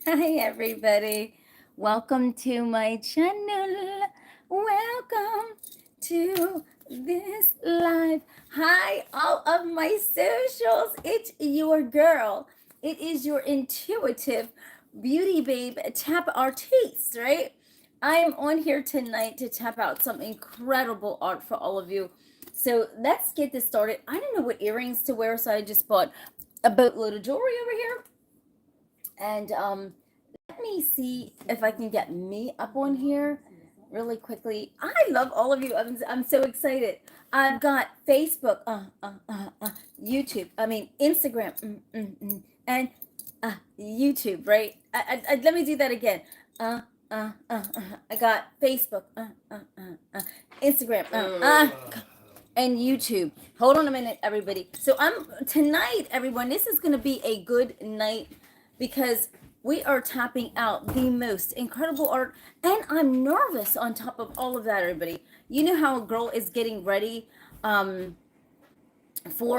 Hi, everybody. Welcome to my channel. Welcome to this live. Hi, all of my socials. It's your girl. It is your intuitive beauty babe tap artiste, right? I am on here tonight to tap out some incredible art for all of you. So let's get this started. I don't know what earrings to wear, so I just bought a boatload of jewelry over here. And let me see if I can get me up on here really quickly. I love all of you. I'm so excited. I've got Facebook, YouTube, Instagram, and YouTube, right? Let me do that again. Uh, I got Facebook, Instagram, and YouTube. Hold on a minute, everybody. So tonight, everyone, this is going to be a good night because we are tapping out the most incredible art, and I'm nervous on top of all of that, everybody. You know how a girl is getting ready for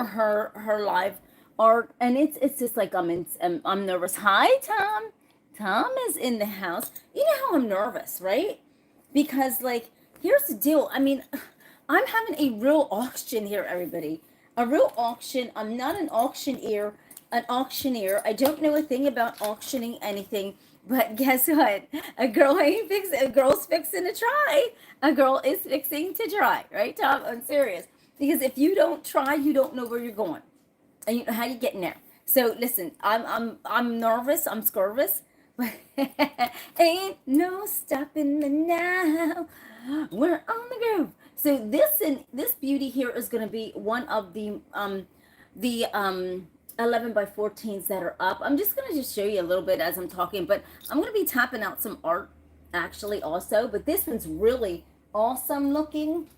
her live art, and it's just like I'm nervous. Hi, Tom. Tom is in the house. You know how I'm nervous, right? Because like here's the deal. I'm having a real auction here, everybody. A real auction. I'm not an auctioneer. An auctioneer. I don't know a thing about auctioning anything. But guess what? A girl's fixing to try. A girl is fixing to try, right, Tom? I'm serious. Because if you don't try, you don't know where you're going, and you know how you getting there. So listen, I'm nervous. I'm scorvous, but ain't no stopping me now. We're on the groove. So this beauty here is going to be one of the 11 by 14s that are up. I'm just going to just show you a little bit as I'm talking, but I'm going to be tapping out some art actually also, but this one's really awesome looking.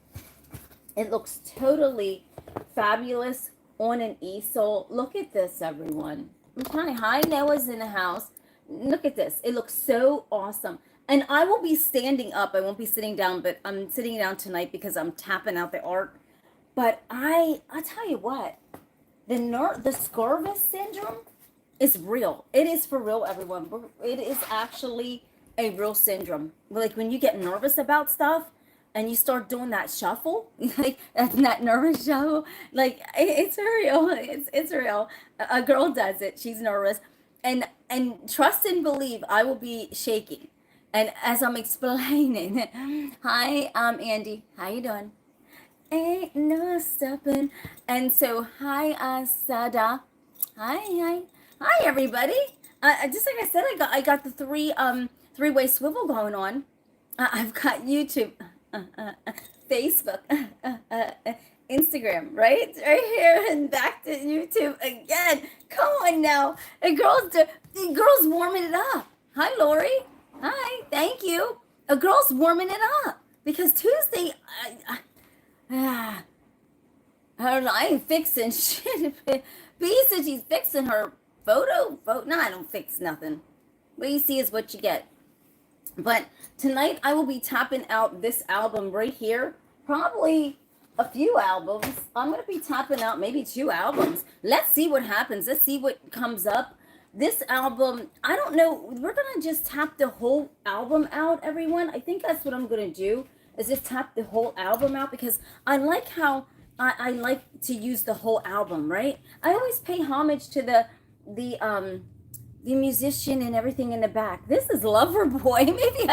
It looks totally fabulous on an easel. Look at this, everyone. I'm trying to hide. Noah's in the house. Look at this. It looks so awesome. And I will be standing up. I won't be sitting down, but I'm sitting down tonight because I'm tapping out the art. But I tell you what, the Scorvus syndrome is real. It is for real, everyone. It is actually a real syndrome. Like when you get nervous about stuff and you start doing that shuffle, like that nervous shuffle, like it's real. It's real. A girl does it. She's nervous, and trust and believe. I will be shaking, and as I'm explaining, hi, Andy. How you doing? Ain't no stopping. And so, hi, Sada. Hi, everybody. Just like I said, I got the three-way swivel going on. I've got YouTube, Facebook, Instagram, right here, and back to YouTube again. Come on now, the girl's warming it up. Hi, Lori. Hi, thank you. A girl's warming it up because Tuesday, I don't know. I ain't fixing shit. B said she's fixing her photo. No, I don't fix nothing. What you see is what you get. But tonight I will be tapping out this album right here. Probably a few albums. I'm going to be tapping out maybe 2 albums. Let's see what happens. Let's see what comes up. This album, I don't know. We're going to just tap the whole album out, everyone. I think that's what I'm going to do, is just tap the whole album out because I like how I like to use the whole album, right? I always pay homage to the musician and everything in the back. This is Loverboy. Maybe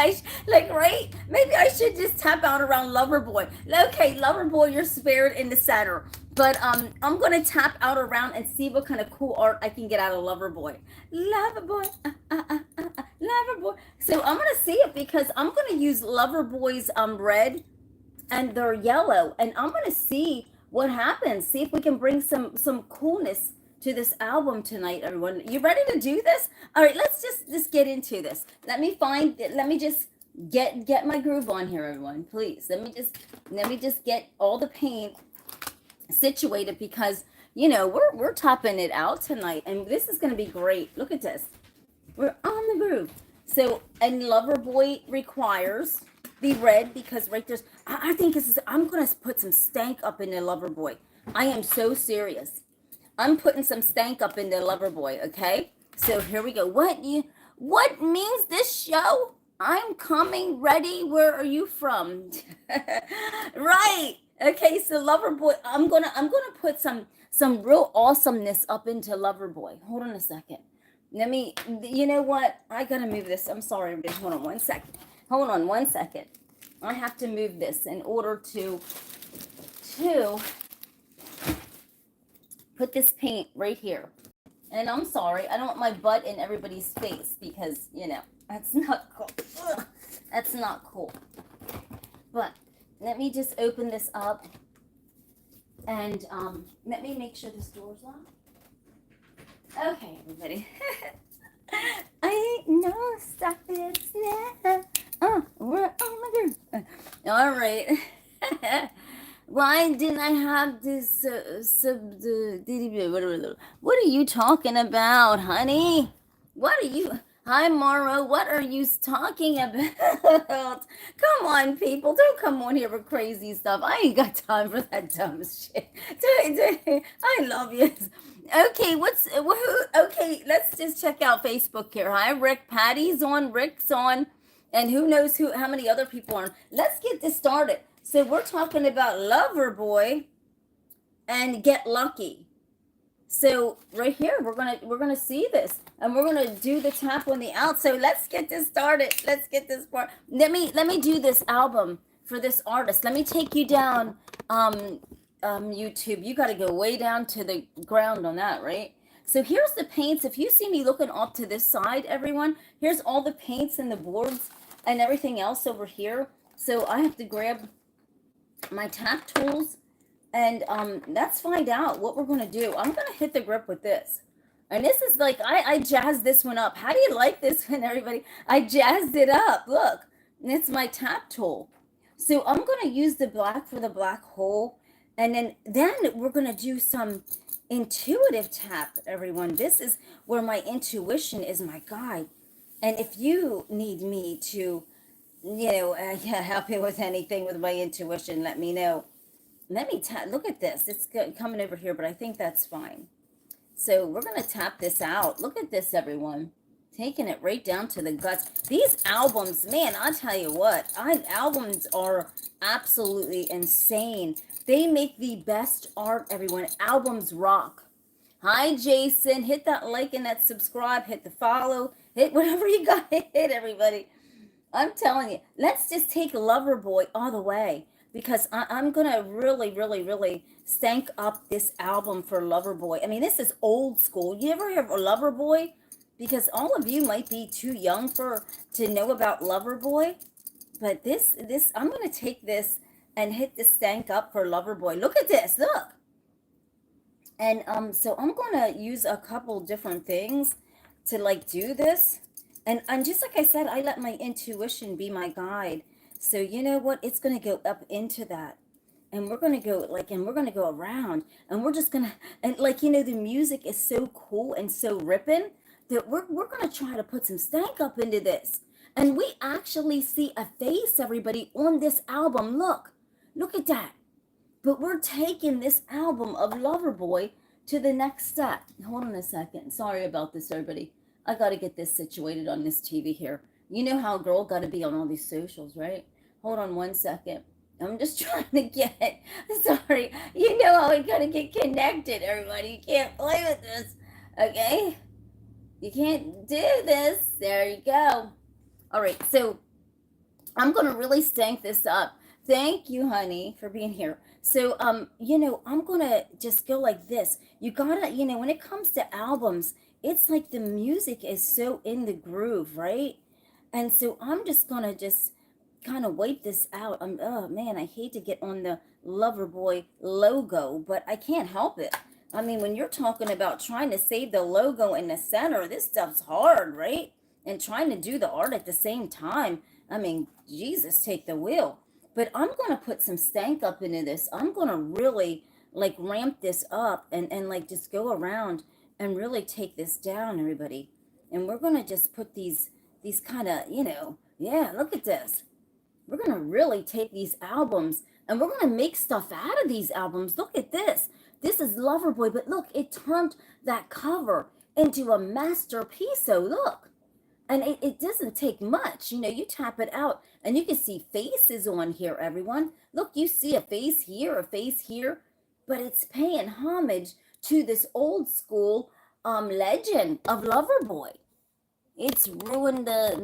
right? Maybe I should just tap out around Loverboy. Okay, Loverboy, you're spared in the center. But I'm gonna tap out around and see what kind of cool art I can get out of Loverboy. Loverboy, Loverboy. So I'm gonna see it because I'm gonna use Loverboy's red and they're yellow, and I'm gonna see what happens. See if we can bring some coolness to this album tonight, everyone. You ready to do this? All right, let's just get into this. Let me just get my groove on here, everyone. Please. Let me just get all the paint situated because we're topping it out tonight, and this is gonna be great. Look at this. We're on the groove. So, and Loverboy requires the red because right there's. I think this is. I'm gonna put some stank up in the Loverboy. I am so serious. I'm putting some stank up in the Loverboy, okay? So here we go. What means this show? I'm coming ready. Where are you from? Right. Okay, so Loverboy, I'm gonna put some real awesomeness up into Loverboy. Hold on a second. Let me, you know what? I gotta move this. I'm sorry, everybody. Hold on one second. Hold on one second. I have to move this in order to put this paint right here. And I'm sorry, I don't want my butt in everybody's face because, you know, that's not cool. Ugh, that's not cool. But let me just open this up and let me make sure this door's locked. Okay, everybody. I ain't no stop it now. Oh my god. All right. Why didn't I have this what are you talking about, honey? What are you? Hi, Mara. What are you talking about? Come on, people. Don't come on here with crazy stuff. I ain't got time for that dumb shit. I love you. Okay, okay, let's just check out Facebook here. Hi, Rick. Patty's on. Rick's on. And who knows how many other people are on. Let's get this started. So we're talking about Loverboy and Get Lucky. So right here, we're gonna see this, and we're gonna do the tap on the out. So let's get this started. Let's get this part. Let me do this album for this artist. Let me take you down, YouTube. You got to go way down to the ground on that, right? So here's the paints. If you see me looking off to this side, everyone, here's all the paints and the boards and everything else over here. So I have to grab my tap tools, and let's find out what we're gonna do. I'm gonna hit the grip with this, and this is like I jazzed this one up. How do you like this one, everybody? I jazzed it up. Look, and it's my tap tool. So I'm gonna use the black for the black hole, and then we're gonna do some intuitive tap, everyone. This is where my intuition is my guide, and if you need me to, you know, help you with anything with my intuition, let me know. Let me look at this. It's coming over here, but I think that's fine. So we're going to tap this out. Look at this, everyone. Taking it right down to the guts. These albums, man, I'll tell you what. Albums are absolutely insane. They make the best art, everyone. Albums rock. Hi, Jason. Hit that like and that subscribe. Hit the follow. Hit whatever you got to hit, everybody. I'm telling you, let's just take Loverboy all the way, because I'm going to really stank up this album for Loverboy. I mean, this is old school. You ever hear of Loverboy? Because all of you might be too young to know about Loverboy. But this I'm going to take this and hit the stank up for Loverboy. Look at this. Look. And so I'm going to use a couple different things to like do this. And just like I said, I let my intuition be my guide. So you know what? It's going to go up into that. And we're going to go and we're going to go around. And we're just going to, and you know, the music is so cool and so ripping that we're going to try to put some stank up into this. And we actually see a face, everybody, on this album. Look at that. But we're taking this album of Loverboy to the next step. Hold on a second. Sorry about this, everybody. I got to get this situated on this TV here. You know how a girl got to be on all these socials, right? Hold on one second. I'm just trying to get, sorry. You know how we got to get connected, everybody. You can't play with this, okay? You can't do this. There you go. All right, so I'm going to really stank this up. Thank you, honey, for being here. So, you know, I'm going to just go like this. You got to, you know, when it comes to albums, it's like the music is so in the groove, right? And so I'm just going to just kind of wipe this out. Oh, man, I hate to get on the Loverboy logo, but I can't help it. I mean, when you're talking about trying to save the logo in the center, this stuff's hard, right? And trying to do the art at the same time. I mean, Jesus, take the wheel. But I'm going to put some stank up into this. I'm going to really, like, ramp this up and like, just go around and really take this down, everybody. And we're going to just put these kind of, you know, yeah, look at this. We're going to really take these albums and we're going to make stuff out of these albums. Look at this. This is Loverboy, but look, it turned that cover into a masterpiece. So look, And it doesn't take much. You know, you tap it out and you can see faces on here, everyone. Look, you see a face here, a face here, but it's paying homage to this old school legend of Loverboy. It's ruined the,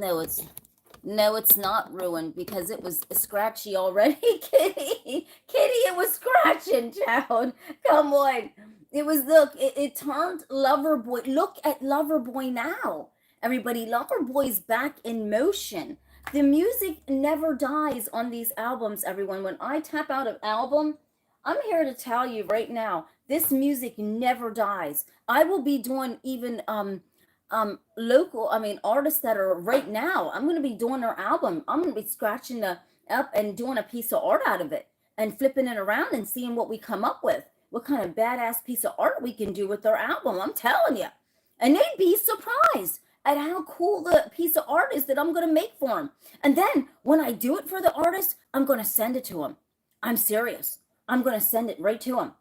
no, it's not ruined because it was scratchy already. Kitty, it was scratching down. Come on. It was, look, it turned Loverboy. Look at Loverboy now. Everybody, Loverboy's back in motion. The music never dies on these albums, everyone. When I tap out of album, I'm here to tell you right now, this music never dies. I will be doing even local, I mean artists that are right now. I'm going to be doing their album. I'm going to be scratching the up and doing a piece of art out of it and flipping it around and seeing what we come up with, what kind of badass piece of art we can do with their album. I'm telling you. And they'd be surprised at how cool the piece of art is that I'm going to make for them. And then when I do it for the artist, I'm going to send it to them. I'm serious. I'm going to send it right to them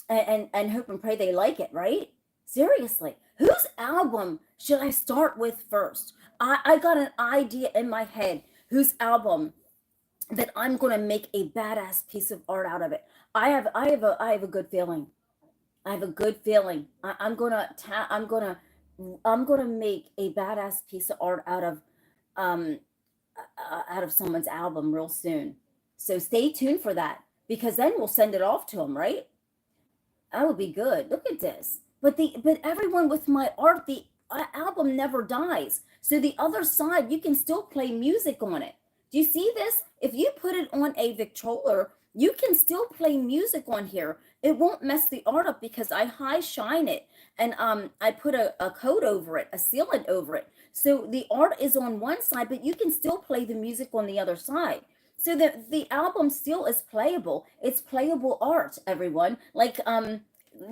and hope and pray they like it, right? Seriously, whose album should I start with first? I got an idea in my head whose album that I'm gonna make a badass piece of art out of it. I have a good feeling. I have a good feeling. I'm gonna make a badass piece of art um out of someone's album real soon. So stay tuned for that because then we'll send it off to them, right? That would be good. Look at this. But everyone, with my art, the album never dies. So the other side, you can still play music on it. Do you see this? If you put it on a Victrola, you can still play music on here. It won't mess the art up because I high shine it and I put a coat over it, a sealant over it. So the art is on one side, but you can still play the music on the other side. So the album still is playable. It's playable art, everyone. Like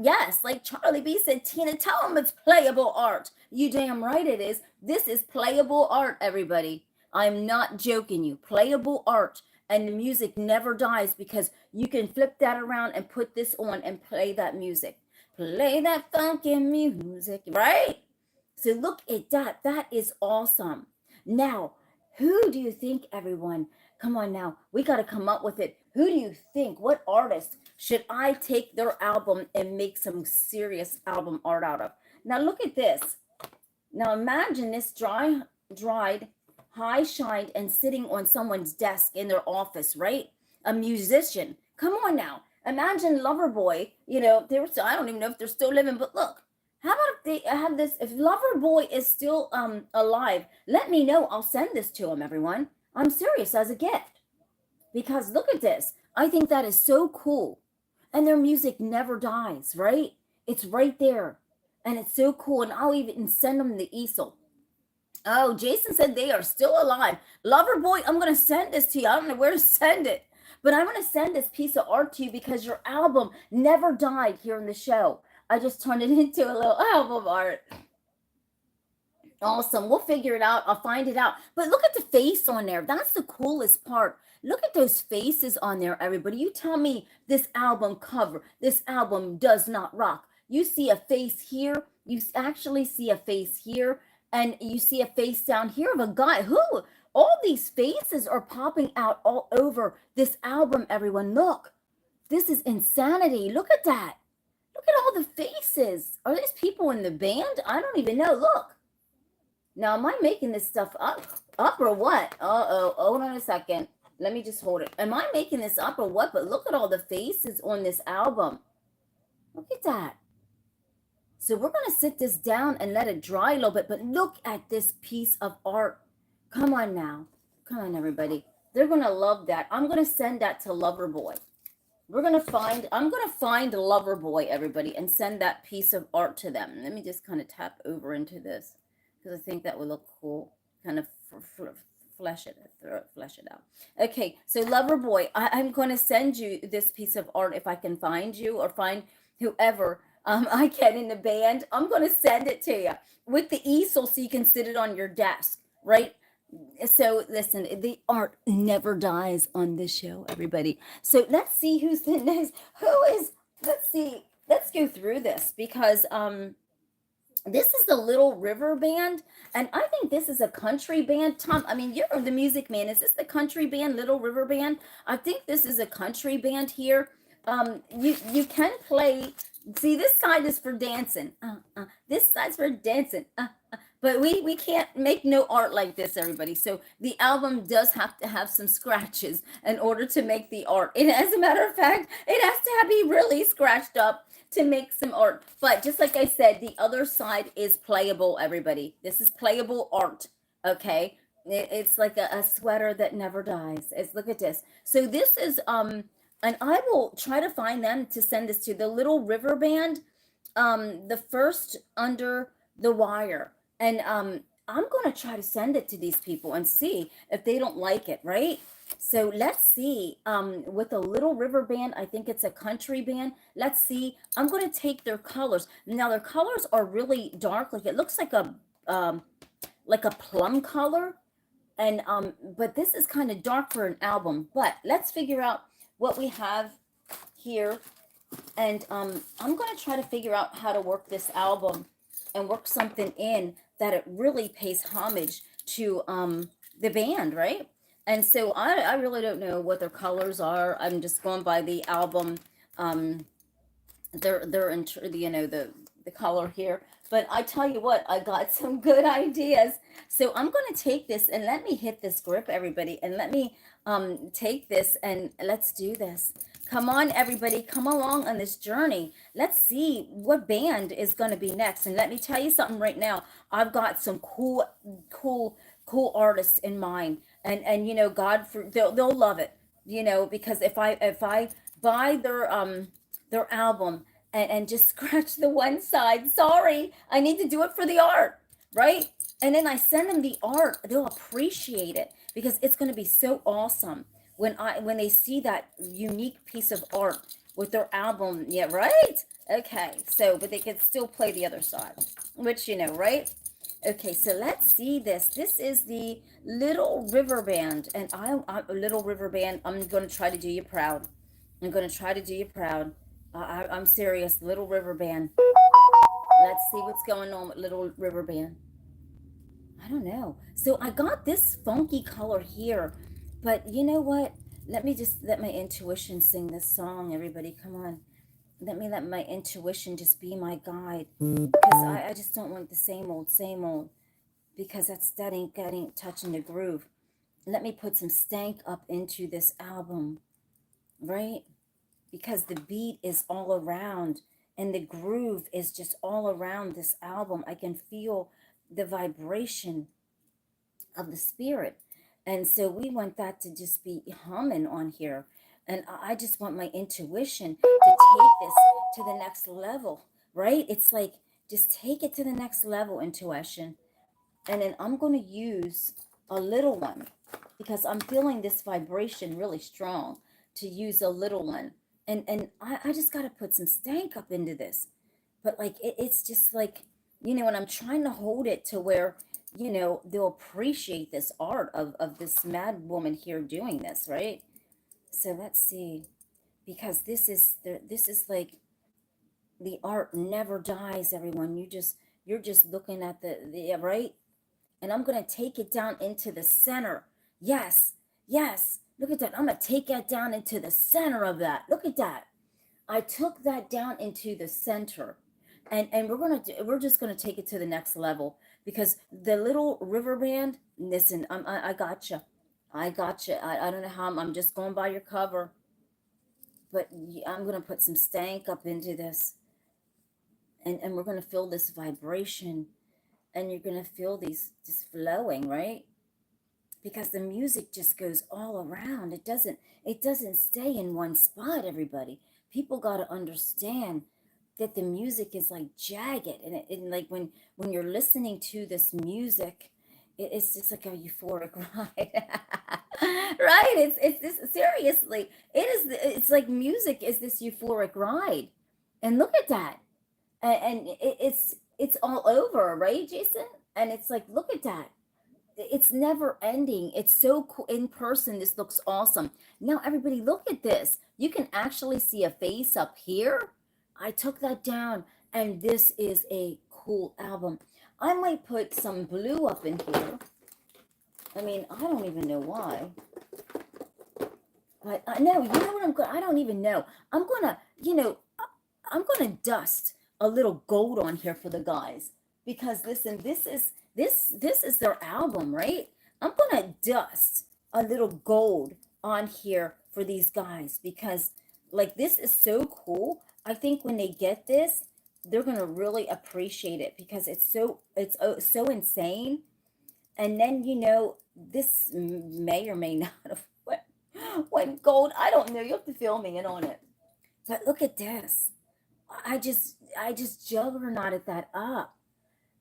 yes, like Charlie B said, Tina, tell them it's playable art. You damn right it is. This is playable art, everybody. I'm not joking you. Playable art. And the music never dies because you can flip that around and put this on and play that music. Play that funky music, right? So look at that. That is awesome. Now, who do you think, everyone? Come on now. We got to come up with it. Who do you think? What artist should I take their album and make some serious album art out of? Now look at this. Now imagine this dried, high shined, and sitting on someone's desk in their office, right? A musician. Come on now. Imagine Loverboy. You know, I don't even know if they're still living, but look. How about if they have this? If Loverboy is still alive, let me know. I'll send this to him, everyone. I'm serious, as a gift. Because look at this. I think that is so cool. And their music never dies, right? It's right there. And it's so cool. And I'll even send them the easel. Oh, Jason said they are still alive. Loverboy, I'm going to send this to you. I don't know where to send it. But I'm going to send this piece of art to you because your album never died here in the show. I just turned it into a little album art. Awesome. We'll figure it out. I'll find it out. But look at the face on there. That's the coolest part. Look at those faces on there, everybody. You tell me this album cover, this album does not rock. You see a face here. You actually see a face here. And you see a face down here of a guy who, all these faces are popping out all over this album, everyone. Look, this is insanity. Look at that. Look at all the faces. Are these people in the band? I don't even know. Look. Now, am I making this stuff up or what? Uh-oh. Hold on a second. Let me just hold it. Am I making this up or what? But look at all the faces on this album. Look at that. So we're going to sit this down and let it dry a little bit. But look at this piece of art. Come on now. Come on, everybody. They're going to love that. I'm going to send that to Loverboy. I'm going to find Loverboy, everybody, and send that piece of art to them. Let me just kind of tap over into this because I think that would look cool. Kind of flesh it out. Okay, so Loverboy, I'm going to send you this piece of art if I can find you or find whoever I can in the band. I'm going to send it to you with the easel so you can sit it on your desk, right? So listen, the art never dies on this show, everybody. So let's see who's the next. Let's see. Let's go through this because this is the Little River Band. And I think this is a country band. Tom, I mean, you're the music man. Is this the country band, Little River Band? I think this is a country band here. You can play. See, this side is for dancing. This side's for dancing. But we can't make no art like this, everybody. So the album does have to have some scratches in order to make the art. And as a matter of fact, it has to be really scratched up to make some art. But just like I said, the other side is playable, everybody. This is playable art, okay? It's like a sweater that never dies. Look at this. So this is, and I will try to find them to send this to the Little River Band, the first Under the Wire. And I'm going to try to send it to these people and see if they don't like it, right? So let's see. With a Little River Band, I think it's a country band. Let's see. I'm going to take their colors. Now their colors are really dark. Like it looks like a plum color. And but this is kind of dark for an album. But let's figure out what we have here. And I'm going to try to figure out how to work this album and work something in that it really pays homage to the band, right? And so I really don't know what their colors are. I'm just going by the album. They're in, you know, the color here. But I tell you what, I got some good ideas. So I'm going to take this and let me hit this grip, everybody, and let me take this and let's do this. Come on, everybody, come along on this journey. Let's see what band is going to be next. And let me tell you something right now. I've got some cool artists in mind. And you know, God, they'll love it, you know, because if I buy their album and just scratch the one side, sorry, I need to do it for the art, right? And then I send them the art, they'll appreciate it because it's going to be so awesome when they see that unique piece of art with their album. Yeah, right? Okay, so but they can still play the other side, which you know, right? Okay, so let's see this. This is the Little River Band, and I'm Little River Band. I'm going to try to do you proud. I'm going to try to do you proud. I'm serious, Little River Band. Let's see what's going on with Little River Band. I don't know. So I got this funky color here, but you know what? Let me just let my intuition sing this song, everybody. Come on. Let my intuition just be my guide, because I just don't want the same old, because that ain't touching the groove. Let me put some stank up into this album, right? Because the beat is all around and the groove is just all around this album. I can feel the vibration of the spirit. And so we want that to just be humming on here. And I just want my intuition to take this to the next level, right? It's like, just take it to the next level, intuition. And then I'm going to use a little one because I'm feeling this vibration really strong to use a little one. And I just got to put some stank up into this. But like, it's just like, you know, and I'm trying to hold it to where, you know, they'll appreciate this art of this mad woman here doing this, right? So let's see, because this is like, the art never dies, everyone. You're just looking at the right? And I'm going to take it down into the center. Yes. Look at that. I'm going to take that down into the center of that. Look at that. I took that down into the center. And we're just going to take it to the next level, because the Little River Band, listen, I gotcha. I don't know how I'm just going by your cover, but I'm going to put some stank up into this. And we're going to feel this vibration, and you're going to feel these just flowing, right? Because the music just goes all around. It doesn't stay in one spot, everybody. People got to understand that the music is like jagged, and like when you're listening to this music, it's just like a euphoric ride. Right? It's this, seriously, it's like music is this euphoric ride. And look at that. And it's all over, right, Jason? And it's like, look at that. It's never ending. It's so cool. In person, this looks awesome. Now, everybody, look at this. You can actually see a face up here. I took that down, and this is a cool album. I might put some blue up in here. I mean, I don't even know why. But no, you know what I'm going to, I don't even know. I'm going to, I'm going to dust a little gold on here for the guys. Because listen, this is their album, right? I'm going to dust a little gold on here for these guys because like this is so cool. I think when they get this, they're going to really appreciate it because it's so insane. And then, this may or may not have went gold. I don't know. You have to fill me in on it. But look at this. I just juggernauted that up.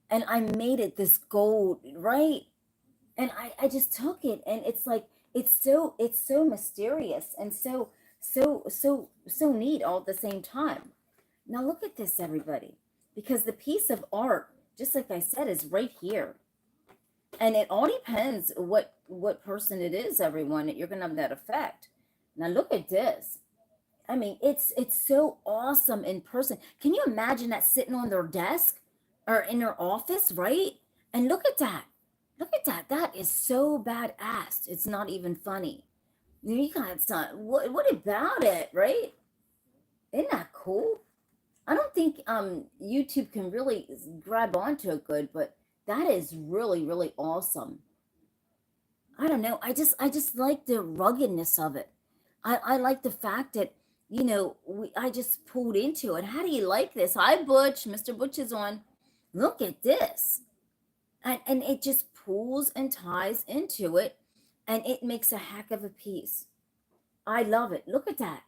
And I made it this gold, right? And I just took it and it's like it's so mysterious and so neat all at the same time. Now look at this, everybody. Because the piece of art, just like I said, is right here. And it all depends what person it is, everyone, that you're gonna have that effect. Now look at this. I mean, it's so awesome in person. Can you imagine that sitting on their desk or in their office, right? And look at that. Look at that. That is so badass. It's not even funny. You got some. What about it, right? Isn't that cool? I don't think YouTube can really grab onto it good, but that is really really awesome. I don't know. I just like the ruggedness of it. I like the fact that I just pulled into it. How do you like this? Hi Butch, Mr. Butch is on. Look at this, and it just pulls and ties into it, and it makes a heck of a piece. I love it. Look at that.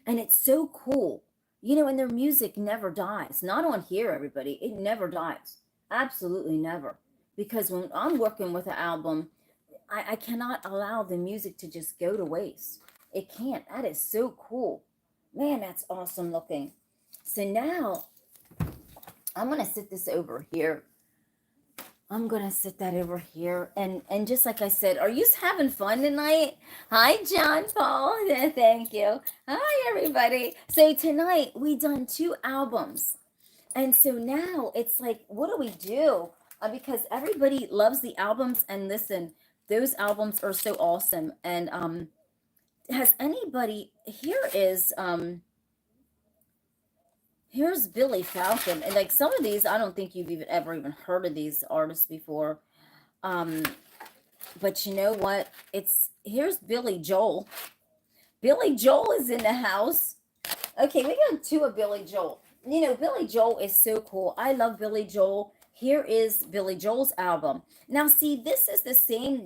And it's so cool. And their music never dies. Not on here, everybody. It never dies. Absolutely never. Because when I'm working with an album, I cannot allow the music to just go to waste. It can't. That is so cool. Man, that's awesome looking. So now I'm going to sit this over here. I'm going to sit that over here. And just like I said, are you having fun tonight? Hi, John Paul. Thank you. Hi, everybody. So tonight we done 2 albums. And so now it's like, what do we do? Because everybody loves the albums. And listen, those albums are so awesome. And has anybody, here's Billy Falcon. And like some of these, I don't think you've ever even heard of these artists before. But you know what? Here's Billy Joel. Billy Joel is in the house. Okay, we got 2 of Billy Joel. Billy Joel is so cool. I love Billy Joel. Here is Billy Joel's album. Now, see, this is the same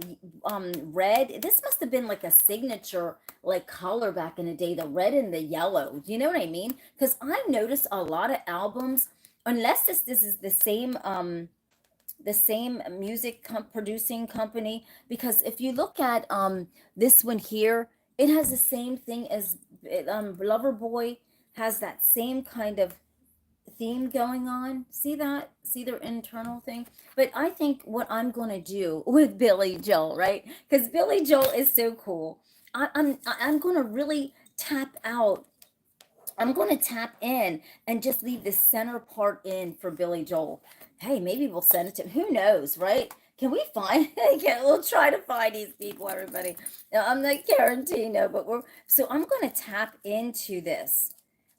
red. This must have been like a signature like color back in the day, the red and the yellow. You know what I mean? Because I've noticed a lot of albums, unless this is the same music producing company, because if you look at this one here, it has the same thing as Loverboy has that same kind of theme going on. See that? See their internal thing? But I think what I'm going to do with Billy Joel, right? Because Billy Joel is so cool. I'm going to really tap out. I'm going to tap in and just leave the center part in for Billy Joel. Hey, maybe we'll send it to him. Who knows, right? Can we find? We'll try to find these people, everybody. Now, I'm not guaranteeing, no, but so I'm going to tap into this.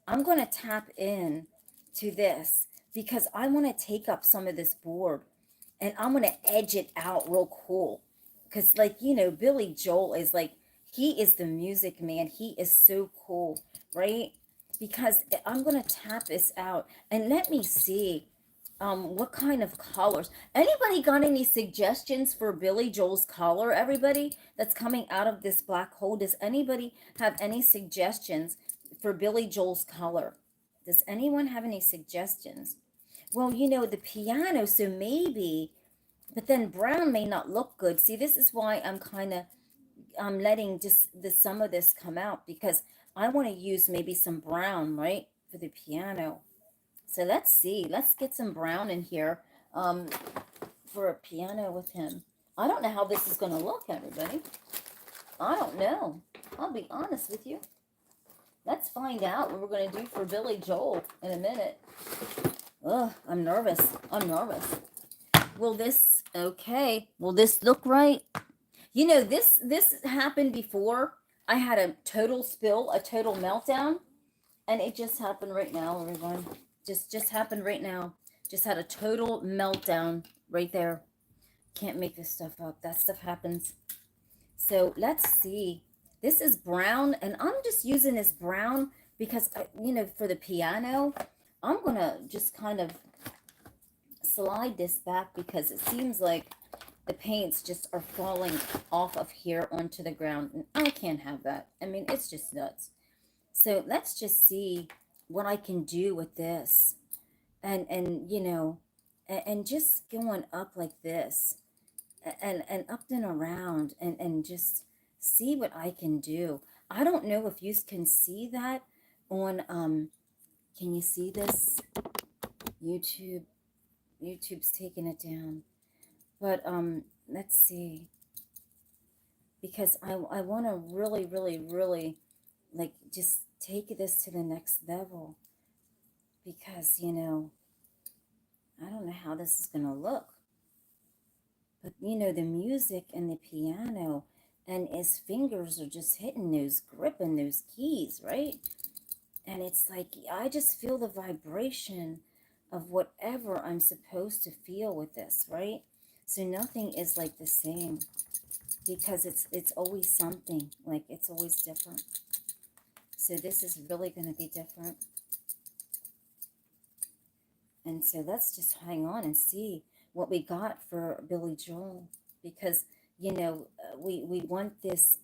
I'm going to tap in to this because I want to take up some of this board and I'm going to edge it out real cool. Because like, Billy Joel is like, he is the music man. He is so cool, right? Because I'm going to tap this out and let me see what kind of colors. Anybody got any suggestions for Billy Joel's color, everybody, that's coming out of this black hole? Does anybody have any suggestions for Billy Joel's color? Does anyone have any suggestions? Well, the piano, so maybe, but then brown may not look good. See, this is why I'm letting just some of this come out, because I want to use maybe some brown, right, for the piano. So let's see. Let's get some brown in here for a piano with him. I don't know how this is going to look, everybody. I don't know. I'll be honest with you. Let's find out what we're going to do for Billy Joel in a minute. Ugh, I'm nervous. Will this, okay, will this look right? You know, this happened before. I had a total spill, a total meltdown, and it just happened right now, everyone. Just happened right now. Just had a total meltdown right there. Can't make this stuff up. That stuff happens. So let's see. This is brown, and I'm just using this brown because, for the piano, I'm going to just kind of slide this back because it seems like the paints just are falling off of here onto the ground, and I can't have that. I mean, it's just nuts. So let's just see what I can do with this, and just going up like this, and up and around, and just see what I can do. I don't know if you can see that on can you see this? YouTube's taking it down. But let's see, because I want to really, really, really, like, just take this to the next level, because I don't know how this is going to look. But the music and the piano, and his fingers are just hitting those, gripping those keys, right? And it's like I just feel the vibration of whatever I'm supposed to feel with this, right? So nothing is like the same, because it's always something, like it's always different. So this is really going to be different. And so let's just hang on and see what we got for Billy Joel, because we want this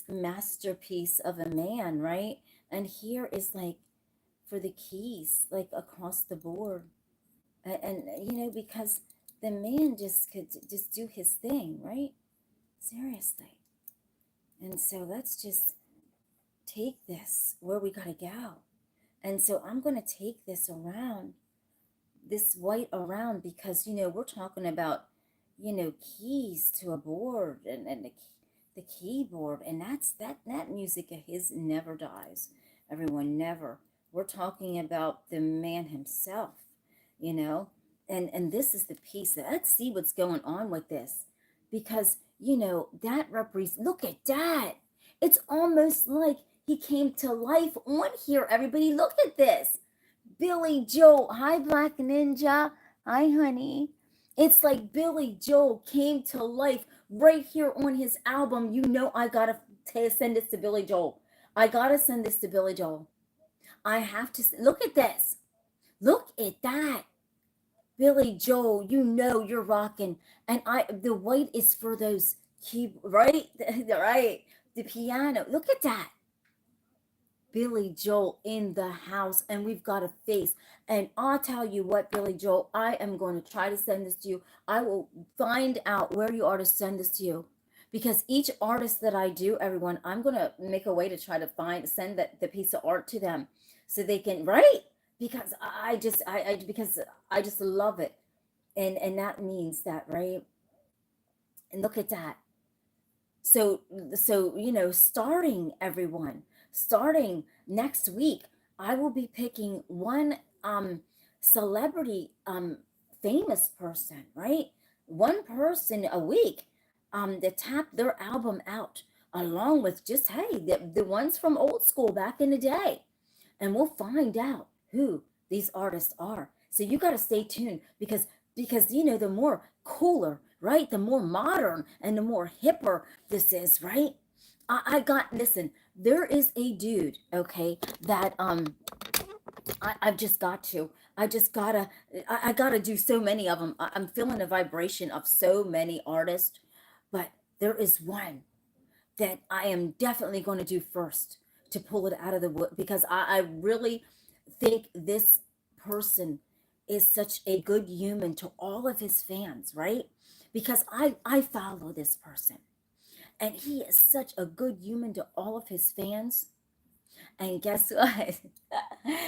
masterpiece of a man, right? And here is like for the keys, like across the board, and because the man just could just do his thing, right? Seriously. And so let's just take this where we gotta go. And so I'm gonna take this around, this white around, because we're talking about keys to a board, and the keyboard, and that music of his never dies, everyone, never. We're talking about the man himself, you know and this is the piece. Let's see what's going on with this, because that represents, look at that. It's almost like he came to life on here, everybody. Look at this. Billy Joel. Hi, Black Ninja. Hi, honey. It's like Billy Joel came to life right here on his album. I gotta send this to Billy Joel. I gotta send this to Billy Joel. I have to look at this. Look at that. Billy Joel, you're rocking. And the white is for those right? Right. The piano. Look at that. Billy Joel in the house, and we've got a face. And I'll tell you what, Billy Joel, I am going to try to send this to you. I will find out where you are to send this to you, because each artist that I do, everyone, I'm going to make a way to try to send the piece of art to them, so they can, right? Because because I just love it. And that means that, right? And look at that. So starting, everyone, starting next week, I will be picking one celebrity, famous person, right? One person a week, to tap their album out, along with just, hey, the ones from old school back in the day. And we'll find out who these artists are. So you got to stay tuned, because the more cooler, right, the more modern and the more hipper this is, right? I got, listen, there is a dude, okay, that I've just got to, I gotta do so many of them. I'm feeling a vibration of so many artists, but there is one that I am definitely going to do first, to pull it out of the wood, because I really think this person is such a good human to all of his fans, right? Because I follow this person, and he is such a good human to all of his fans. And guess what?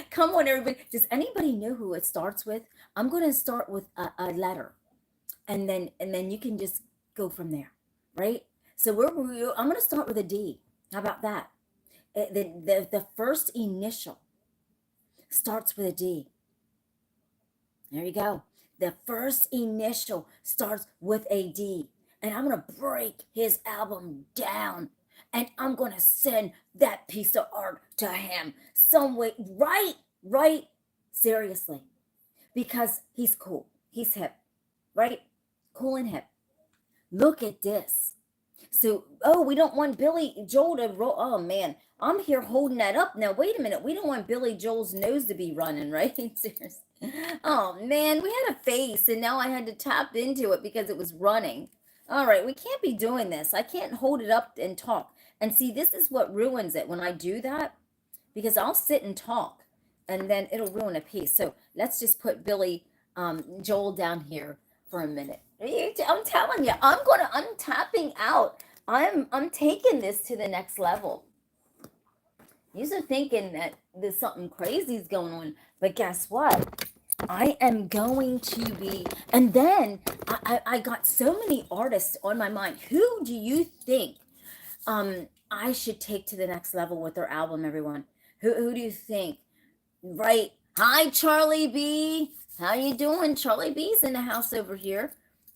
Come on, everybody. Does anybody know who it starts with? I'm going to start with a letter, and then you can just go from there, right? So I'm going to start with a D. How about that? The first initial starts with a D. There you go. The first initial starts with a D. And I'm going to break his album down. And I'm going to send that piece of art to him some way. Right? Seriously. Because he's cool. He's hip. Right? Cool and hip. Look at this. So, we don't want Billy Joel to roll. Oh, man. I'm here holding that up. Now, wait a minute. We don't want Billy Joel's nose to be running, right? Seriously. Oh, man. We had a face, and now I had to tap into it because it was running. All right. We can't be doing this. I can't hold it up and talk. And see, this is what ruins it when I do that, because I'll sit and talk, and then it'll ruin a piece. So let's just put Billy Joel down here for a minute. I'm telling you, I'm tapping out. I'm taking this to the next level. You're thinking that there's something crazy is going on, but guess what? I am going to be, and then I got so many artists on my mind. Who do you think I should take to the next level with their album, everyone? Who do you think? Right. Hi, Charlie B. How you doing? Charlie B's in the house over here.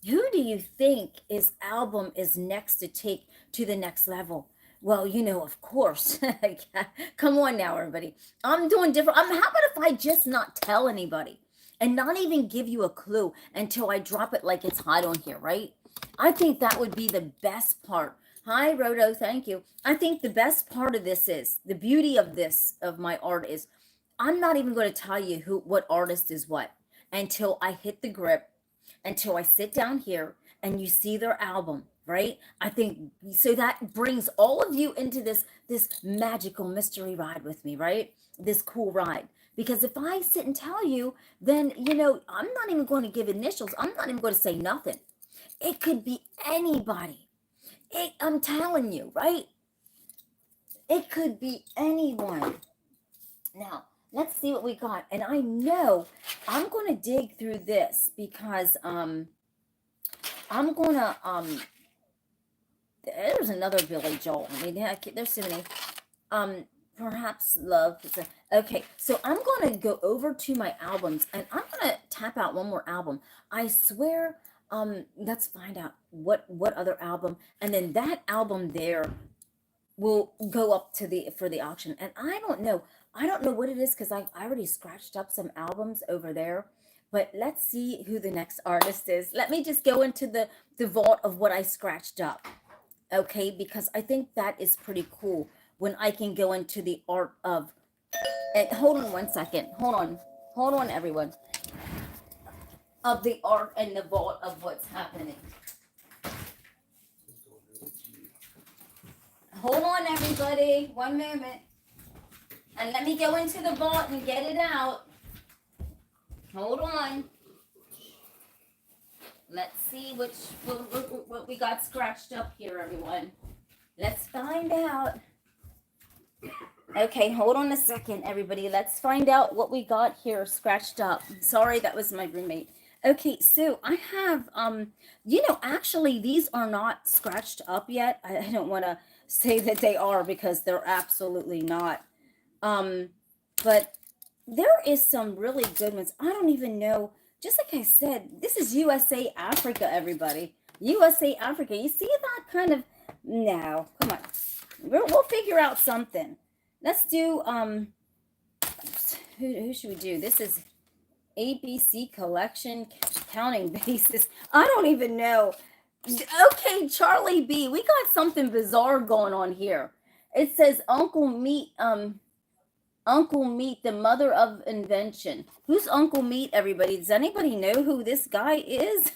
Who do you think his album is next to take to the next level? Well, of course. Come on now, everybody. I'm doing different. How about if I just not tell anybody and not even give you a clue until I drop it like it's hot on here, right? I think that would be the best part. Hi, Rodo. Thank you. I think the best part of this is, the beauty of this, of my art is, I'm not even going to tell you what artist is what until I hit the grip, until I sit down here and you see their album, right? I think, so that brings all of you into this magical mystery ride with me, right? This cool ride. Because if I sit and tell you, then, I'm not even going to give initials. I'm not even going to say nothing. It could be anybody. I'm telling you, right? It could be anyone. Now, let's see what we got. And I know I'm going to dig through this because I'm going to, there's another Billy Joel. I mean, there's so many. Perhaps Love. Okay, so I'm going to go over to my albums and I'm going to tap out one more album. I swear, let's find out what other album. And then that album there will go up to for the auction. And I don't know what it is, because I already scratched up some albums over there. But let's see who the next artist is. Let me just go into the vault of what I scratched up. Okay, because I think that is pretty cool when I can go into the art of, and hold on one second. Hold on, everyone. Of the art and the vault of what's happening. Hold on, everybody. One moment. And let me go into the vault and get it out. Hold on. Let's see what we got scratched up here, everyone. Let's find out. Okay, hold on a second, everybody. Let's find out what we got here scratched up. Sorry, that was my roommate. Okay, so I have, actually, these are not scratched up yet. I don't want to say that they are, because they're absolutely not. But there is some really good ones. I don't even know. Just like I said, this is USA Africa, everybody. USA Africa. You see that kind of? No, come on. We'll figure out something. Let's do, who should we do? This is ABC Collection Counting Basis. I don't even know. Okay, Charlie B. We got something bizarre going on here. It says Uncle Meat, the mother of invention. Who's Uncle Meat, everybody? Does anybody know who this guy is?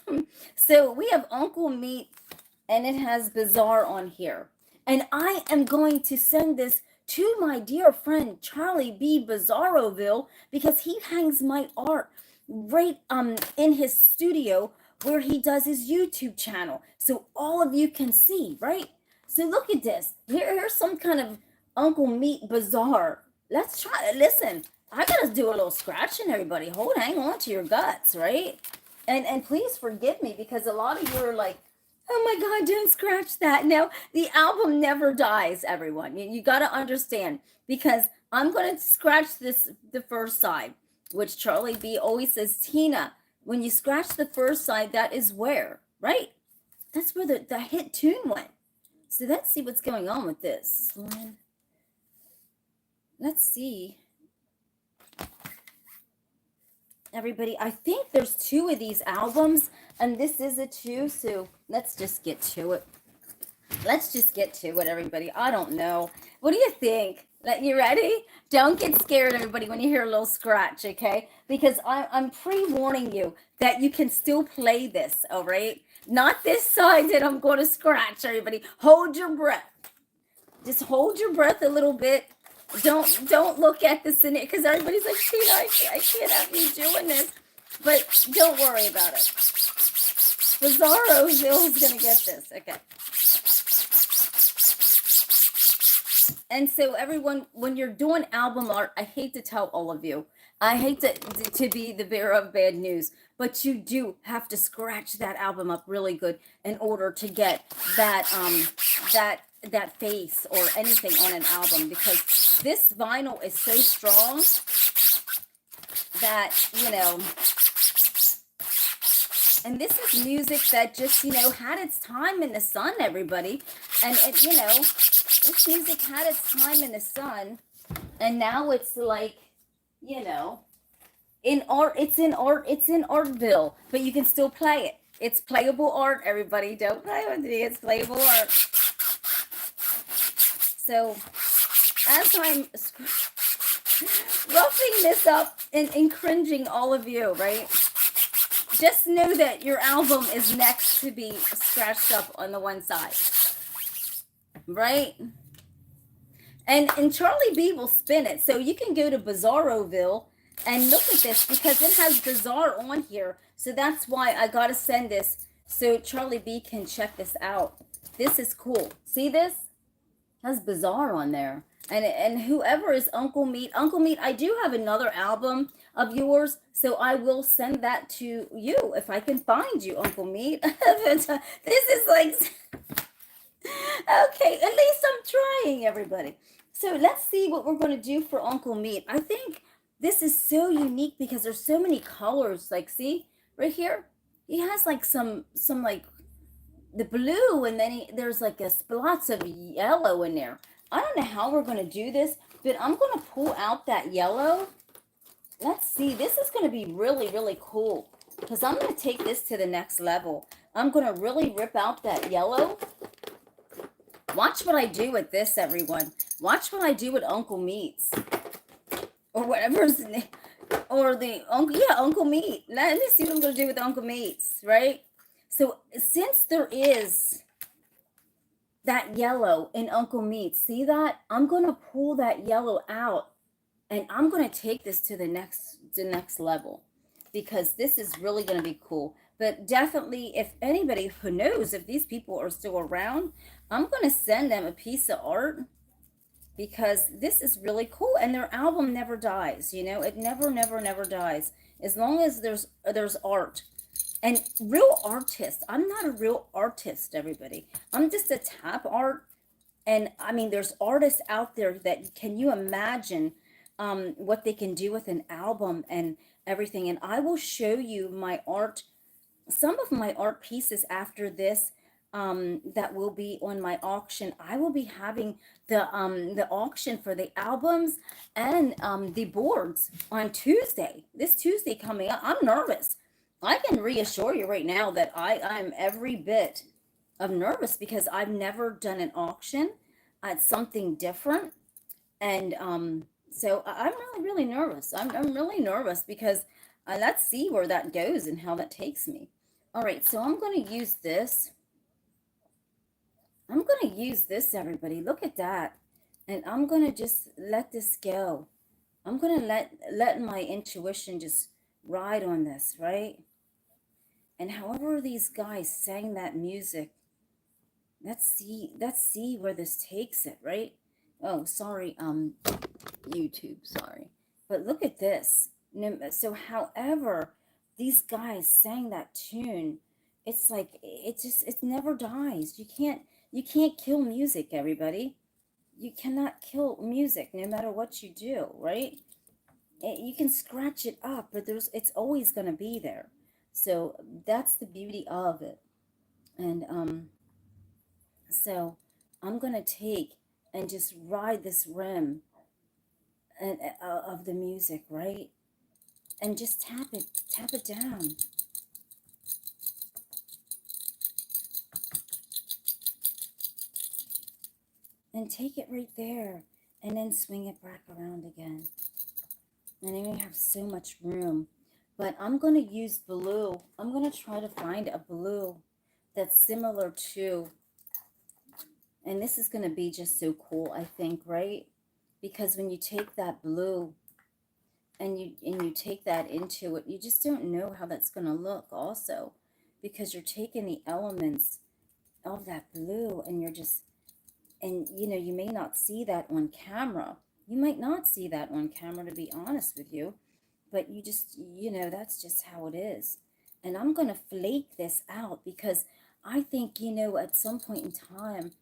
So we have Uncle Meat, and it has bizarre on here. And I am going to send this to my dear friend Charlie B. Bizarroville, because he hangs my art right in his studio where he does his YouTube channel, so all of you can see, right? So look at this. Here's some kind of Uncle Meat bizarre. Let's try it. Listen, I gotta do a little scratching, everybody. Hang on to your guts, right? And please forgive me, because a lot of you are like, oh my God, don't scratch that. No, the album never dies, everyone. You got to understand, because I'm going to scratch the first side, which Charlie B always says, Tina, When you scratch the first side, that is where, right? That's where the hit tune went. So let's see what's going on with this. Let's see. Everybody, I think there's 2 of these albums, and this is a 2, so let's just get to it. Let's just get to it, everybody. I don't know. What do you think? You ready? Don't get scared, everybody, when you hear a little scratch, okay? Because I'm pre-warning you that you can still play this, all right? Not this side that I'm going to scratch, everybody. Hold your breath. Just hold your breath a little bit. Don't look at the scenario, because everybody's like, Tina, I can't have you doing this. But don't worry about it. Bizarro Bill's going to get this, okay? And so everyone, when you're doing album art, I hate to tell all of you, I hate to be the bearer of bad news, but you do have to scratch that album up really good in order to get that that face or anything on an album, because this vinyl is so strong that, you know, and this is music that just, you know, had its time in the sun, everybody. And you know, this music had its time in the sun, and now it's like, you know, in Artville, but you can still play it. It's playable art, everybody. Don't play with me. It's playable art. So as I'm roughing this up and cringing all of you, right? Just know that your album is next to be scratched up on the one side, right? And Charlie B will spin it. So you can go to Bizarroville and look at this, because it has Bizarre on here. So that's why I got to send this so Charlie B can check this out. This is cool. See this? It has Bizarre on there. And whoever is Uncle Meat, I do have another album of yours, so I will send that to you if I can find you, Uncle Meat. This is like, okay, at least I'm trying, everybody. So let's see what we're going to do for Uncle Meat. I think this is so unique because there's so many colors. Like, see right here, he has like some like the blue, and then there's like a lots of yellow in there. I don't know how we're going to do this, but I'm going to pull out that yellow. Let's see. This is going to be really, really cool, because I'm going to take this to the next level. I'm going to really rip out that yellow. Watch what I do with this, everyone. Watch what I do with Uncle Meat's, or whatever's name, or the Uncle, yeah, Uncle Meat. Let me see what I'm going to do with Uncle Meat's, right? So since there is that yellow in Uncle Meat, see that? I'm going to pull that yellow out, and I'm going to take this to the next level, because this is really going to be cool. But definitely, if anybody who knows if these people are still around, I'm going to send them a piece of art, because this is really cool, and their album never dies. You know, it never dies as long as there's art. And real artists, I'm not a real artist, everybody. I'm just a tap art. And I mean, there's artists out there that, can you imagine what they can do with an album and everything? And I will show you my art, some of my art pieces after this, that will be on my auction. I will be having the auction for the albums and the boards on Tuesday. This Tuesday coming up. I'm nervous. I can reassure you right now that I'm every bit of nervous, because I've never done an auction. It's something different. And so I'm really nervous. I'm really nervous, because let's see where that goes and how that takes me. All right, so I'm going to use this. I'm going to use this, everybody. Look at that. And I'm going to just let this go. I'm going to let my intuition just ride on this, right? And however these guys sang that music, let's see where this takes it, right? Oh, sorry, YouTube, sorry. But look at this. So however these guys sang that tune, it's like, it never dies. You can't kill music, everybody. You cannot kill music no matter what you do, right? You can scratch it up, but it's always going to be there. So that's the beauty of it. And so I'm gonna take and just ride this rim and of the music, right? And just tap it down. And take it right there, and then swing it back around again. And then we have so much room. But I'm going to use blue. I'm going to try to find a blue that's similar to, and this is going to be just so cool, I think, right? Because when you take that blue and you take that into it, you just don't know how that's going to look also, because you're taking the elements of that blue and you're just, and you know, you may not see that on camera. You might not see that on camera, to be honest with you, but you just, you know, that's just how it is. And I'm going to flake this out because I think, you know, at some point in time,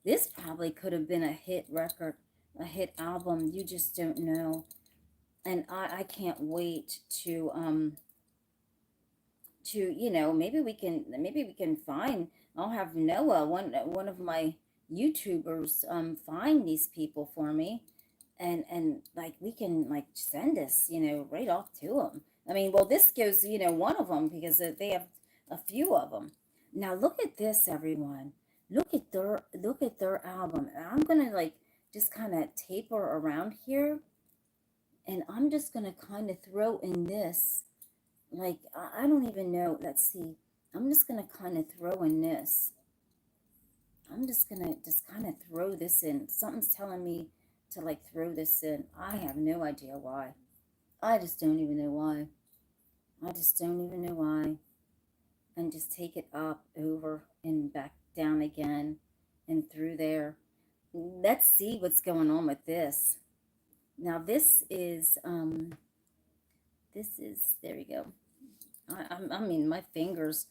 this probably could have been a hit record, a hit album. You just don't know. And I can't wait to, you know, maybe we can find, I'll have Noah, one of my YouTubers, find these people for me, and like we can like send this, you know, right off to them. I mean, well, this goes, you know, one of them, because they have a few of them. Now look at this, everyone. Look at their album. And I'm gonna like just kind of taper around here, and I'm just gonna kind of throw in this, like I don't even know. Let's see. I'm just gonna kind of throw in this. I'm just gonna just kind of throw this in. Something's telling me to like throw this in. I have no idea why. I just don't even know why. I just don't even know why. And just take it up, over, and back down again, and through there. Let's see what's going on with this. Now this is there we go. I mean, my fingers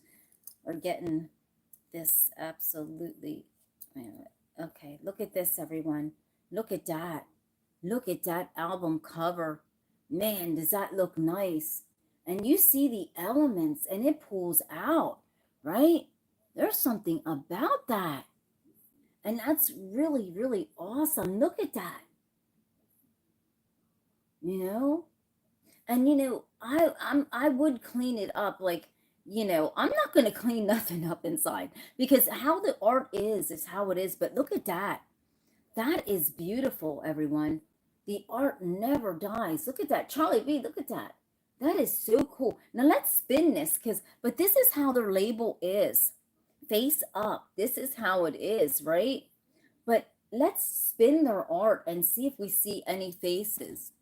are getting this absolutely. Okay, look at this, everyone. Look at that. Look at that album cover. Man, does that look nice? And you see the elements and it pulls out, right? There's something about that. And that's really, really awesome. Look at that. You know? And you know, I would clean it up, like, you know, I'm not going to clean nothing up inside, because how the art is how it is. But look at that. That is beautiful, everyone. The art never dies. Look at that. Charlie B, look at that. That is so cool. Now let's spin this, but this is how their label is. Face up. This is how it is, right? But let's spin their art and see if we see any faces.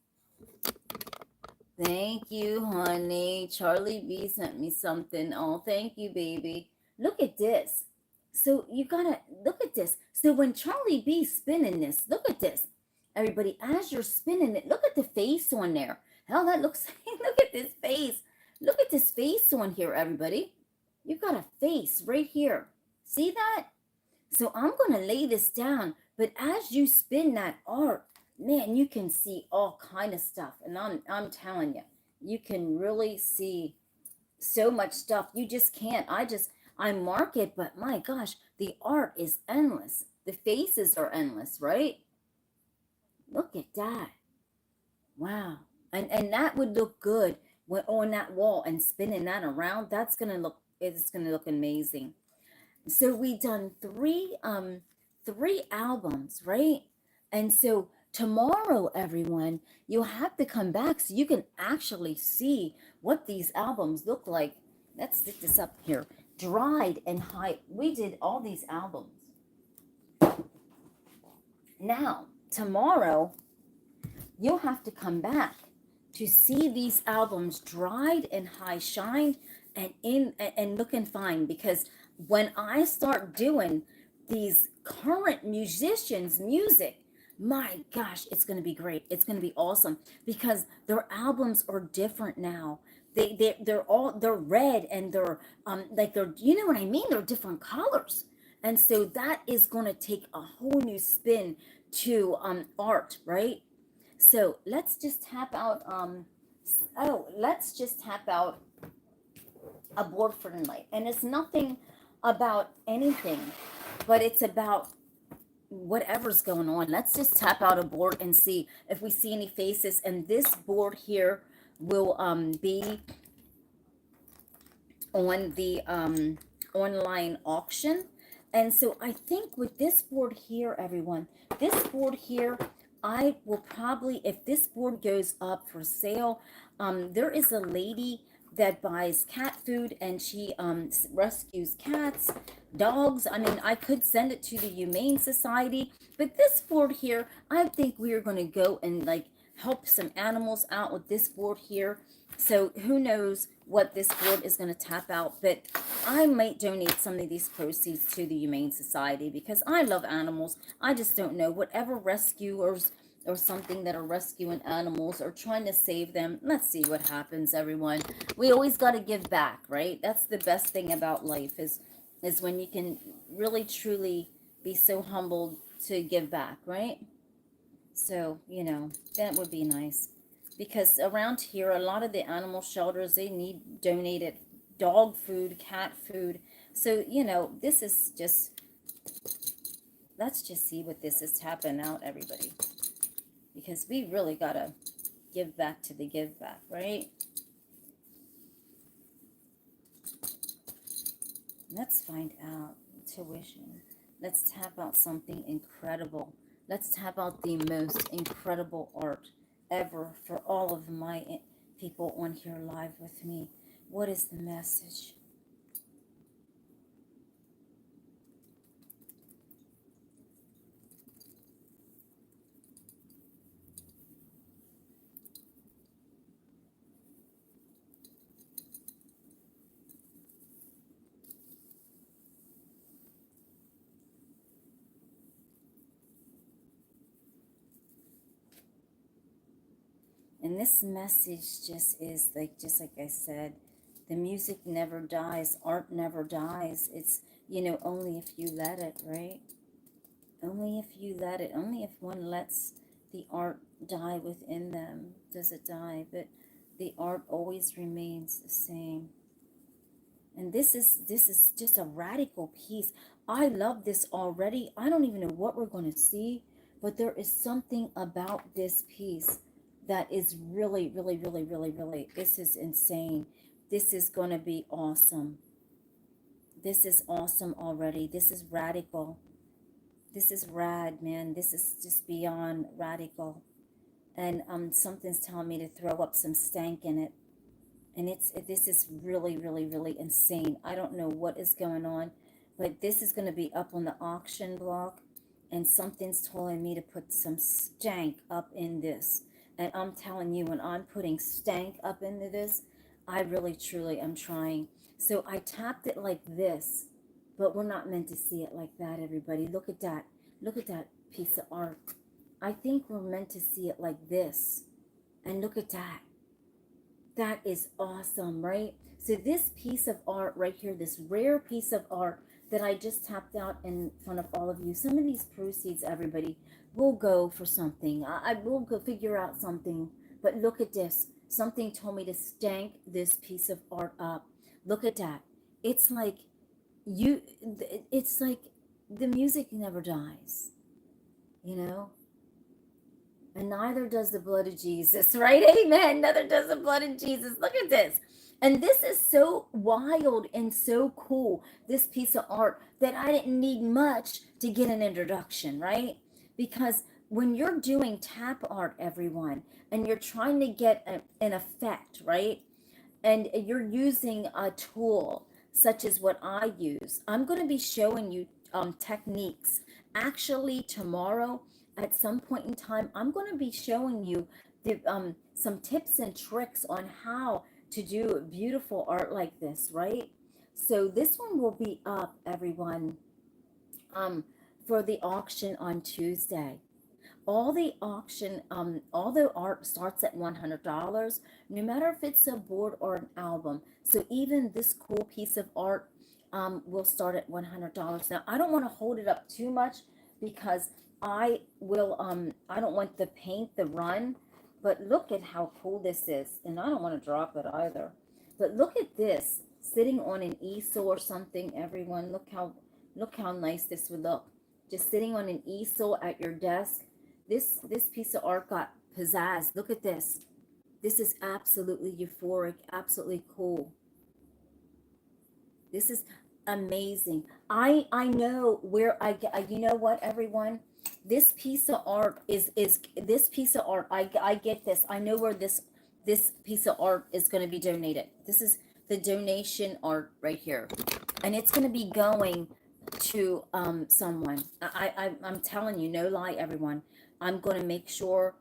Thank you, honey. Charlie B sent me something. Oh, thank you, baby. Look at this. So you gotta look at this. So when Charlie B's spinning this, look at this. Everybody, as you're spinning it, look at the face on there. How that looks. Look at this face. Look at this face on here, everybody. You got a face right here. See that? So I'm gonna lay this down, but as you spin that art, man, you can see all kind of stuff. And I'm telling you, you can really see so much stuff. You just can't. I mark it, but my gosh, the art is endless. The faces are endless, right? Look at that. Wow. And that would look good when on that wall, and spinning that around. It's gonna look amazing. So we done three albums, right? And so tomorrow, everyone, you'll have to come back so you can actually see what these albums look like. Let's stick this up here. Dried and High. We did all these albums. Now, tomorrow, you'll have to come back to see these albums dried and high shine and looking fine, because when I start doing these current musicians' music, my gosh, it's going to be great. It's going to be awesome, because their albums are different now. They're red, and they're like, they're, you know what I mean? They're different colors. And so that is going to take a whole new spin to art, right? So let's just tap out let's just tap out a board for the night. And it's nothing about anything, but it's about whatever's going on. Let's just tap out a board and see if we see any faces. And this board here will be on the online auction. And so I think with this board here, everyone, this board here, I will probably, if this board goes up for sale, there is a lady that buys cat food, and she rescues cats, dogs. I mean, I could send it to the Humane Society, but this board here, I think we are going to go and like help some animals out with this board here. So who knows what this board is going to tap out, but I might donate some of these proceeds to the Humane Society because I love animals. I just don't know, whatever rescuers or something that are rescuing animals or trying to save them. Let's see what happens, everyone. We always got to give back, right? That's the best thing about life is when you can really truly be so humbled to give back, right? So, you know, that would be nice. Because around here, a lot of the animal shelters, they need donated dog food, cat food. So, you know, this is just, let's just see what this is tapping out, everybody. Because we really got to give back to the give back, right? Let's find out. Tuition. Let's tap out something incredible. Let's tap out the most incredible art ever for all of my people on here live with me. What is the message? And this message just is like, just like I said, the music never dies, art never dies. It's, you know, only if you let it, right? Only if you let it, only if one lets the art die within them does it die, but the art always remains the same. And this is just a radical piece. I love this already. I don't even know what we're going to see, but there is something about this piece that is really, really, really, really, really, this is insane. This is going to be awesome. This is awesome already. This is radical. This is rad, man. This is just beyond radical. And something's telling me to throw up some stank in it. And this is really, really, really insane. I don't know what is going on, but this is going to be up on the auction block, and something's telling me to put some stank up in this. And I'm telling you, when I'm putting stank up into this, I really, truly am trying. So I tapped it like this, but we're not meant to see it like that, everybody. Look at that. Look at that piece of art. I think we're meant to see it like this. And look at that. That is awesome, right? So this piece of art right here, this rare piece of art that I just tapped out in front of all of you, some of these proceeds, everybody, will go for something. I will go figure out something. But look at this. Something told me to stank this piece of art up. Look at that. It's like it's like the music never dies, you know? And neither does the blood of Jesus, right? Amen. Neither does the blood of Jesus. Look at this. And this is so wild and so cool, this piece of art, that I didn't need much to get an introduction, right? Because when you're doing tap art, everyone, and you're trying to get an effect, right? And you're using a tool such as what I use, I'm going to be showing you techniques. Actually, tomorrow, at some point in time, I'm going to be showing you some tips and tricks on how to do beautiful art like this, right? So this one will be up, everyone, for the auction on Tuesday. All the auction, all the art starts at $100, no matter if it's a board or an album. So even this cool piece of art will start at $100. Now, I don't want to hold it up too much because I don't want the paint to run, but look at how cool this is. And I don't want to drop it either. But look at this. sitting on an easel or something, everyone. Look how nice this would look. Just sitting on an easel at your desk. This piece of art got pizzazz. Look at this. This is absolutely euphoric, absolutely cool. This is amazing. I know where I get, you know what, everyone? This piece of art is this piece of art. I get this. I know where this piece of art is going to be donated. This is the donation art right here, and it's going to be going to someone. I'm telling you, no lie, everyone. I'm going to make sure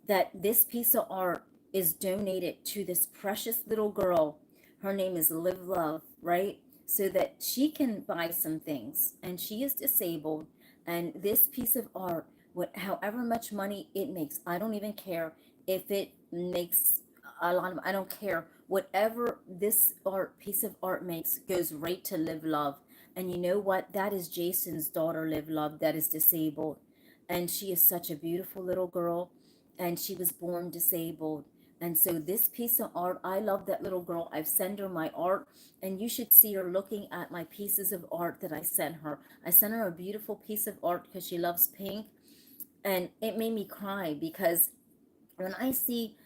that this piece of art is donated to this precious little girl. Her name is Live Love, right? So that she can buy some things, and she is disabled, and this piece of art, however much money it makes, I don't even care if it makes a lot of, I don't care, whatever this piece of art makes goes right to Live Love. And you know what, that is Jason's daughter, Live Love, that is disabled, and she is such a beautiful little girl, and she was born disabled. And so this piece of art, I love that little girl. I've sent her my art, and you should see her looking at my pieces of art that I sent her. I sent her a beautiful piece of art because she loves pink, and it made me cry because when I see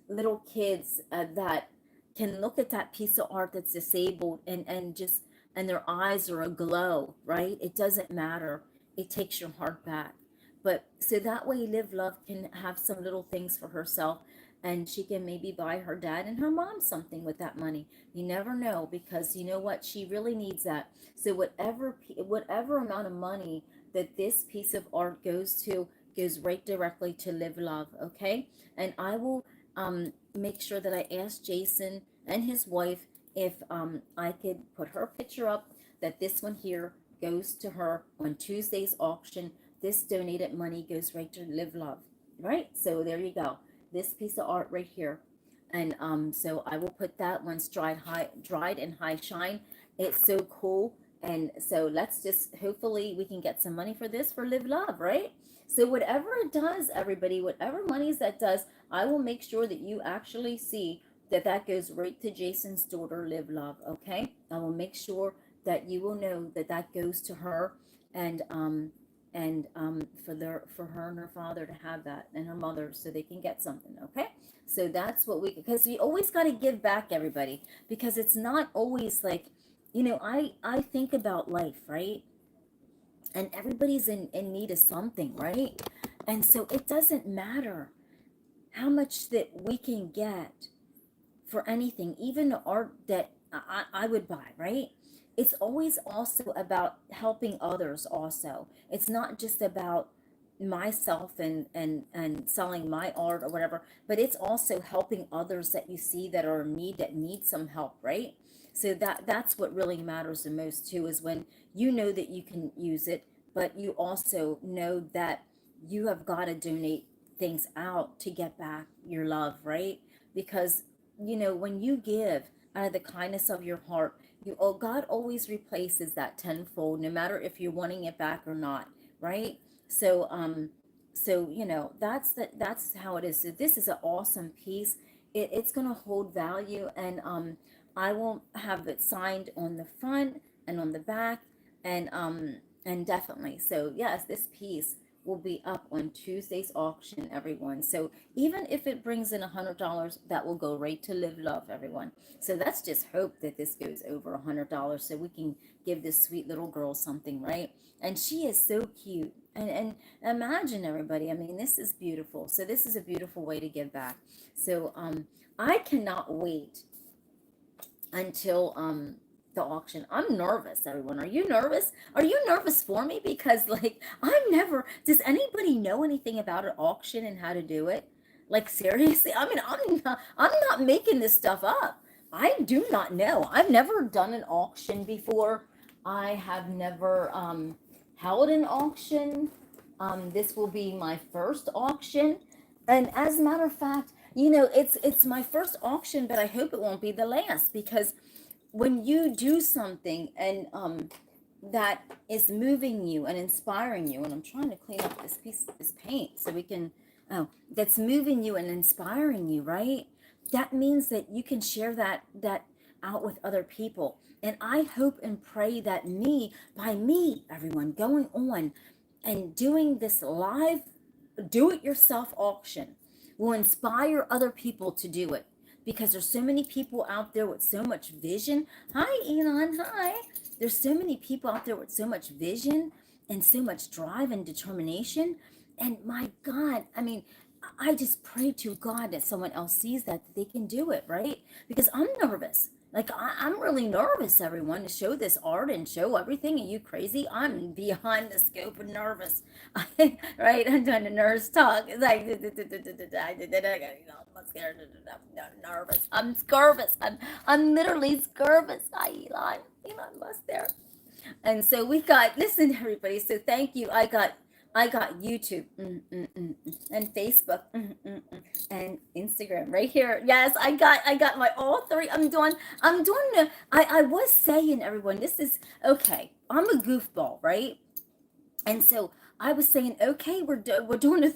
little kids that can look at that piece of art that's disabled, and their eyes are aglow, right? It doesn't matter. It takes your heart back. But so that way Live Love can have some little things for herself, and she can maybe buy her dad and her mom something with that money. You never know, because you know what, she really needs that. So whatever amount of money that this piece of art goes to goes right directly to Live Love, okay? And I will make sure that I ask Jason and his wife if I could put her picture up, that this one here goes to her on Tuesday's auction. This donated money goes right to Live Love, right? So there you go. This piece of art right here. And so I will put that once dried and high shine. It's so cool. And so let's just, hopefully we can get some money for this for Live Love, right? So whatever it does, everybody, whatever monies that does, I will make sure that you actually see that goes right to Jason's daughter, Live Love, okay? I will make sure that you will know that goes to her, and for her and her father to have that, and her mother, so they can get something, okay? So that's what because we always got to give back, everybody, because it's not always like, I think about life, right? And everybody's in need of something, right? And so it doesn't matter how much that we can get for anything, even the art that I would buy, right? It's always also about helping others also. It's not just about myself and selling my art or whatever, but it's also helping others that you see that are in need, that need some help, right? So that's what really matters the most too, is when you know that you can use it, but you also know that you have got to donate things out to get back your love, right? Because when you give out of the kindness of your heart, God always replaces that tenfold, no matter if you're wanting it back or not, right? So that's how it is. So this is an awesome piece. It's gonna hold value, and I will have it signed on the front and on the back, and definitely. So yes, this piece will be up on Tuesday's auction, everyone. So even if it brings in $100, that will go right to Live Love, everyone. So let's just hope that this goes over $100, so we can give this sweet little girl something, right? And she is so cute. And imagine, everybody, I mean, this is beautiful. So this is a beautiful way to give back. So I cannot wait until the auction. I'm nervous, everyone. Are you nervous? Are you nervous for me? Because does anybody know anything about an auction and how to do it? Like, seriously? I mean, I'm not making this stuff up. I do not know. I've never done an auction before. I have never held an auction. This will be my first auction. And as a matter of fact, it's my first auction, but I hope it won't be the last, because when you do something and that is moving you and inspiring you, and I'm trying to clean up this paint so we can, that's moving you and inspiring you, right? That means that you can share that out with other people. And I hope and pray that by me, everyone, going on and doing this live do-it-yourself auction will inspire other people to do it, because there's so many people out there with so much vision. Hi, Elon. Hi. There's so many people out there with so much vision and so much drive and determination. And my God, I mean, I just pray to God that someone else sees that they can do it, right? Because I'm nervous. Like, I'm really nervous, everyone, to show this art and show everything. Are you crazy? I'm beyond the scope of nervous. Right? I'm doing the nurse talk. It's like, I'm scared. Nervous. I'm scurvous. I'm literally scurvous. Hi, Elon. Elon Musk there. And so we got, listen, everybody. So thank you. I got YouTube and Facebook and Instagram right here. Yes, I got my all three. I'm doing the, I was saying, everyone, this is okay. I'm a goofball, right? And so I was saying, okay, we're doing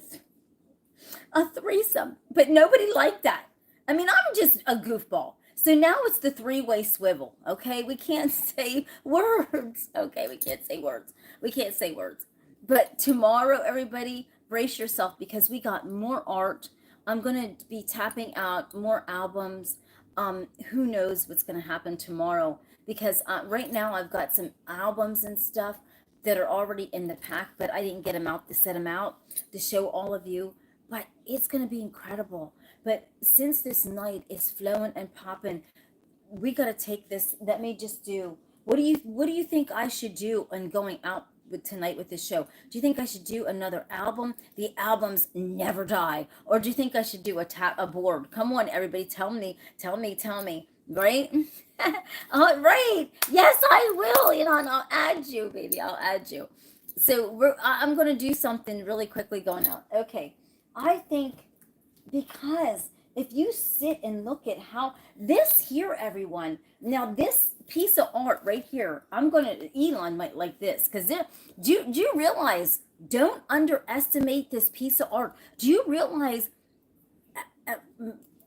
a threesome, but nobody liked that. I mean, I'm just a goofball. So now it's the three-way swivel. Okay, we can't say words. Okay, we can't say words. But tomorrow, everybody, brace yourself, because we got more art. I'm going to be tapping out more albums. Who knows what's going to happen tomorrow, because right now I've got some albums and stuff that are already in the pack, but I didn't get them out to set them out to show all of you. But it's going to be incredible. But since this night is flowing and popping, we got to take this. Let me just do, what do you think I should do on going out tonight with this show? Do you think I should do another album? The albums never die. Or do you think I should do a board? Come on, everybody, tell me. Right? All right. Yes, I will. And I'll add you, baby. I'll add you. So I'm going to do something really quickly going out. Okay. I think, because if you sit and look at how this here, everyone, now this piece of art right here, Elon might like this, because do you realize, don't underestimate this piece of art. Do you realize,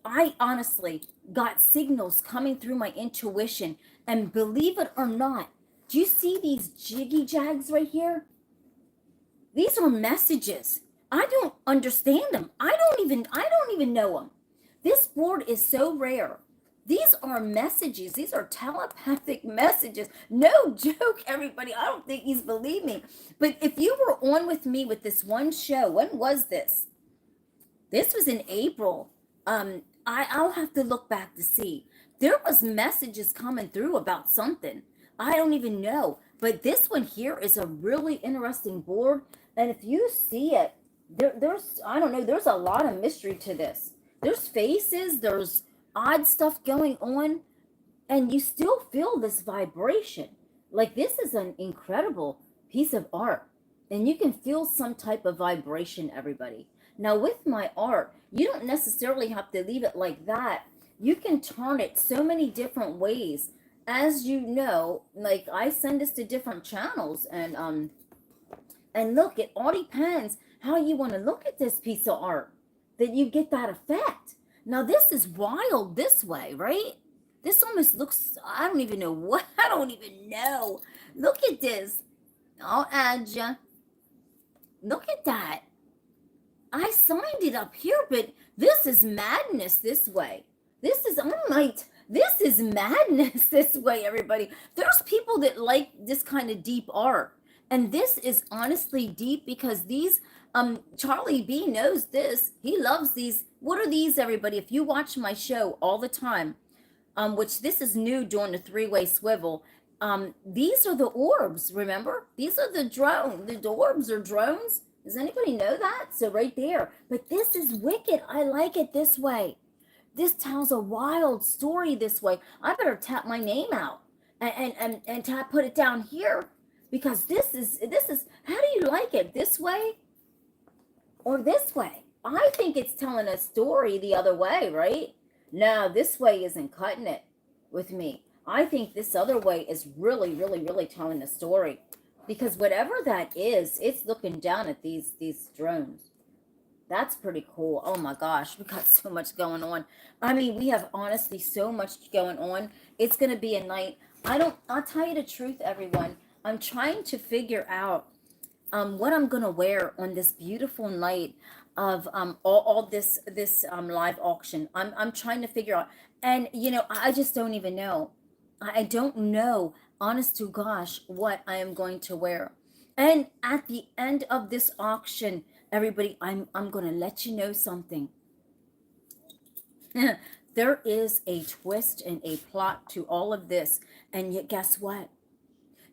I honestly got signals coming through my intuition, and believe it or not, do you see these jiggy jags right here? These are messages. I don't understand them. I don't even know them. This board is so rare. These are messages. These are telepathic messages. No joke, everybody. I don't think he's believed me. But if you were on with me with this one show, when was this? This was in April. I'll have to look back to see. There was messages coming through about something. I don't even know. But this one here is a really interesting board. And if you see it, there's I don't know, there's a lot of mystery to this. There's faces, there's odd stuff going on, and you still feel this vibration. Like, this is an incredible piece of art, and you can feel some type of vibration, everybody. Now, with my art, you don't necessarily have to leave it like that. You can turn it so many different ways. As you know, like, I send this to different channels, and look, it all depends how you want to look at this piece of art, that you get that effect. Now, this is wild this way, right? This almost looks, I don't even know. Look at this. I'll add you. Look at that. I signed it up here, but this is madness this way. This is madness this way, everybody. There's people that like this kind of deep art. And this is honestly deep, because these, Charlie B knows this. He loves these. What are these, everybody? If you watch my show all the time, which this is new during the three-way swivel, these are the orbs, remember? These are the drone. The orbs are drones. Does anybody know that? So right there. But this is wicked. I like it this way. This tells a wild story this way. I better tap my name out and put it down here. Because this is, how do you like it? This way or this way? I think it's telling a story the other way, right? No, this way isn't cutting it with me. I think this other way is really, really, really telling a story. Because whatever that is, it's looking down at these drones. That's pretty cool. Oh my gosh, we got so much going on. I mean, we have honestly so much going on. It's going to be a night. I'll tell you the truth, everyone. I'm trying to figure out what I'm going to wear on this beautiful night of all this live auction. I'm trying to figure out. And I just don't even know. I don't know, honest to gosh, what I am going to wear. And at the end of this auction, everybody, I'm going to let you know something. There is a twist and a plot to all of this. And yet, guess what?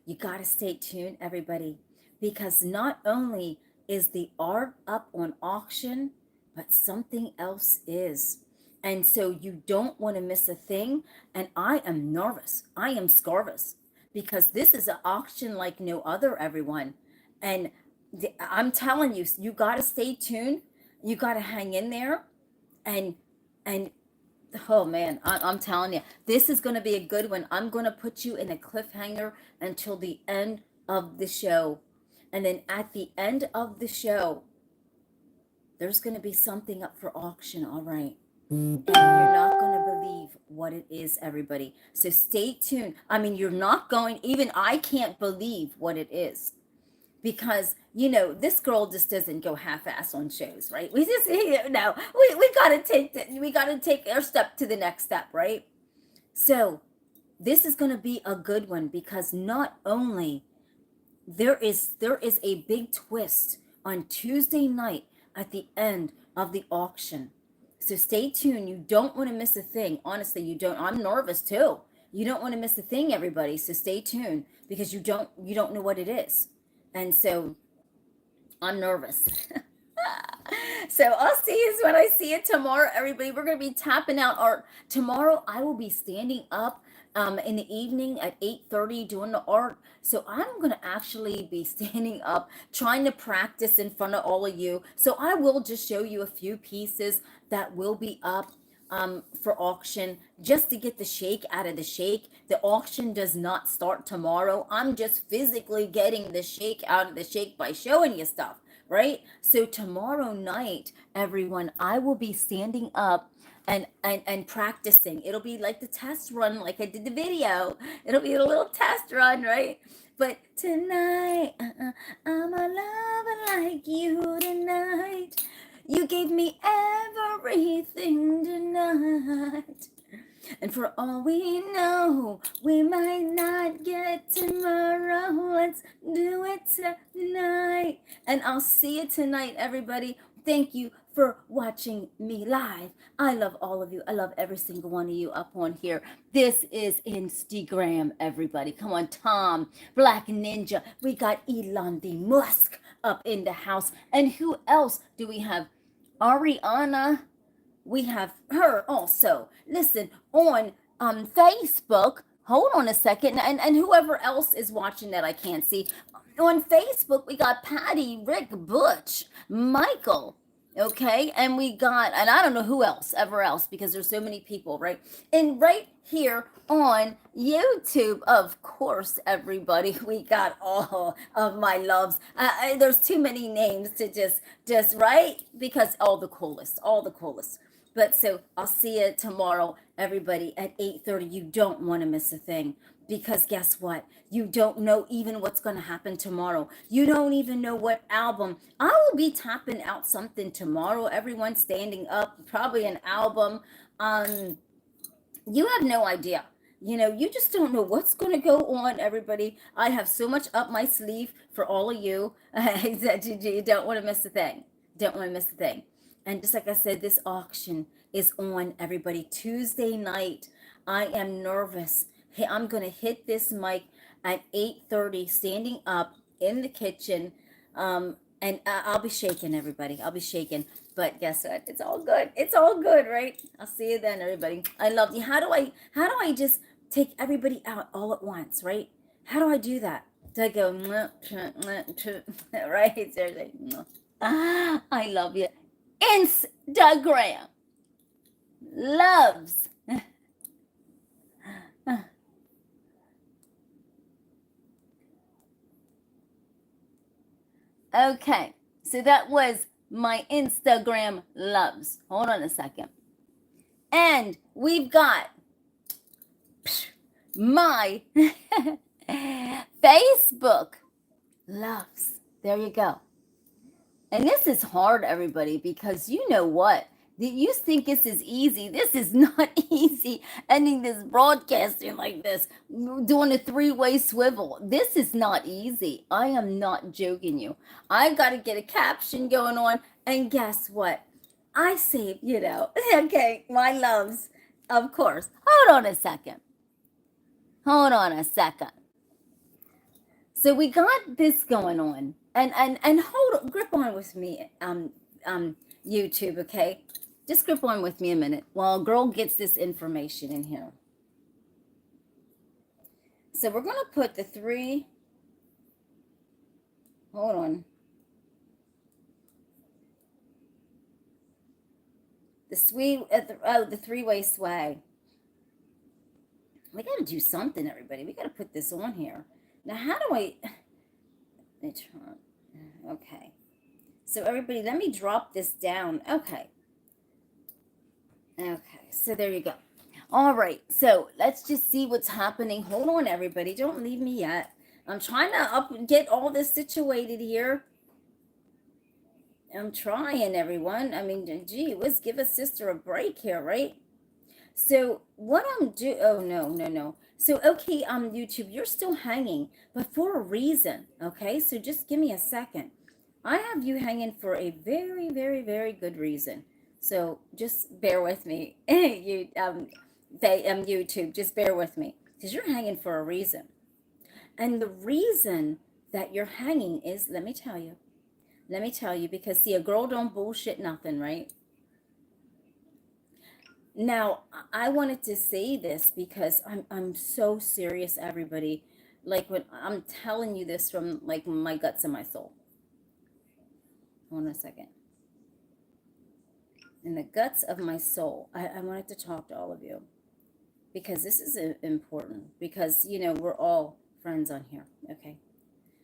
You got to stay tuned, everybody, because not only is the art up on auction, but something else is. And so you don't want to miss a thing. And I am nervous. I am scarvous because this is an auction like no other, everyone. And I'm telling you, you got to stay tuned. You got to hang in there. And oh man, I'm telling you, this is going to be a good one. I'm going to put you in a cliffhanger until the end of the show. And then at the end of the show, there's going to be something up for auction, all right? And you're not going to believe what it is, everybody. So stay tuned. I mean, you're not going, even I can't believe what it is. Because, this girl just doesn't go half-ass on shows, right? We just, no, we gotta take our step to the next step, right? So this is going to be a good one because not only there is a big twist on Tuesday night at the end of the auction. So stay tuned. You don't want to miss a thing. Honestly, you don't. I'm nervous too. You don't want to miss a thing, everybody. So stay tuned because you don't know what it is. And so I'm nervous. So I'll see you when I see it tomorrow, everybody. We're going to be tapping out art. Tomorrow I will be standing up in the evening at 8:30 doing the art. So I'm going to actually be standing up trying to practice in front of all of you. So I will just show you a few pieces that will be up for auction just to get the shake out of the shake. The auction does not start tomorrow. I'm just physically getting the shake out of the shake by showing you stuff, right? So tomorrow night, everyone, I will be standing up and practicing. It'll be like the test run, like I did the video. It'll be a little test run, right? But tonight, I'm a lover like you tonight. You gave me everything tonight. And for all we know, we might not get tomorrow. Let's do it tonight. And I'll see you tonight, everybody. Thank you for watching me live. I love all of you. I love every single one of you up on here. This is Instagram, everybody. Come on, Tom, Black Ninja. We got Elon the Musk up in the house. And who else do we have? Ariana, we have her also. Listen, on Facebook, hold on a second, and whoever else is watching that I can't see. On Facebook, we got Patty, Rick, Butch, Michael, okay? And we got, and I don't know who else, ever else, because there's so many people, right? And right here on YouTube, of course, everybody, we got all of my loves. There's too many names to just right, because all the coolest. But so I'll see you tomorrow, everybody, at 8:30. You don't want to miss a thing, because guess what? You don't know even what's going to happen tomorrow. You don't even know what album. I will be tapping out something tomorrow. Everyone standing up, probably an album. You have no idea. You just don't know what's going to go on, everybody. I have so much up my sleeve for all of you that you don't want to miss a thing. And just like I said, this auction is on, everybody, Tuesday night. I am nervous. Hey, I'm going to hit this mic at 8:30, standing up in the kitchen. And I'll be shaking, everybody. I'll be shaking. But guess what? It's all good. It's all good, right? I'll see you then, everybody. I love you. How do I just take everybody out all at once, right? How do I do that? Do I go, right? Seriously. I love you. Instagram loves. Okay, so that was my Instagram loves. Hold on a second. And we've got my Facebook loves. There you go. And this is hard, everybody, because you know what? You think this is easy. This is not easy. Ending this broadcasting like this, doing a three-way swivel. This is not easy. I am not joking you. I got to get a caption going on. And guess what? I saved, okay, my loves, of course. Hold on a second. So we got this going on, and grip on with me, YouTube, okay? Just grip on with me a minute while girl gets this information in here. So we're gonna put the three. Hold on. The three-way sway. We gotta do something, everybody. We gotta put this on here. Now, how do I? Okay. So everybody, let me drop this down. Okay. So there you go. All right. So let's just see what's happening. Hold on, everybody. Don't leave me yet. I'm trying to get all this situated here. I'm trying, everyone. I mean, gee whiz, give a sister a break here, right? So what I'm doing, oh, no. So, okay, YouTube, you're still hanging, but for a reason, okay? So just give me a second. I have you hanging for a very, very, very good reason. So just bear with me, YouTube, just bear with me, because you're hanging for a reason. And the reason that you're hanging is, let me tell you, because see, a girl don't bullshit nothing, right? Now, I wanted to say this because I'm so serious, everybody. Like, when I'm telling you this from like my guts and my soul. Hold on a second. In the guts of my soul, I wanted to talk to all of you because this is important, because we're all friends on here, okay?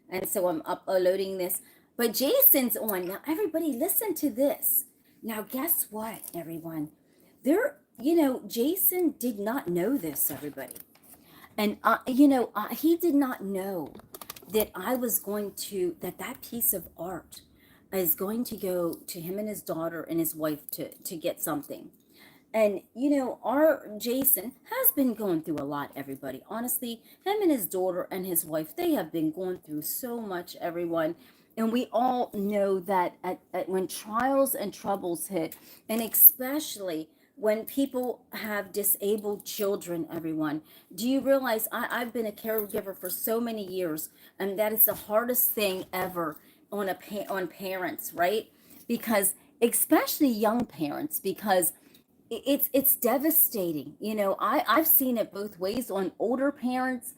And so I'm uploading this, but Jason's on now. Everybody, listen to this. Now, guess what, everyone? Jason did not know this, everybody. And, he did not know that I was going to, that piece of art is going to go to him and his daughter and his wife to get something. And, our Jason has been going through a lot, everybody. Honestly, him and his daughter and his wife, they have been going through so much, everyone. And we all know that when trials and troubles hit, and especially when people have disabled children, everyone, do you realize I've been a caregiver for so many years, and that is the hardest thing ever on parents, right? Because especially young parents, because it's devastating. I've seen it both ways on older parents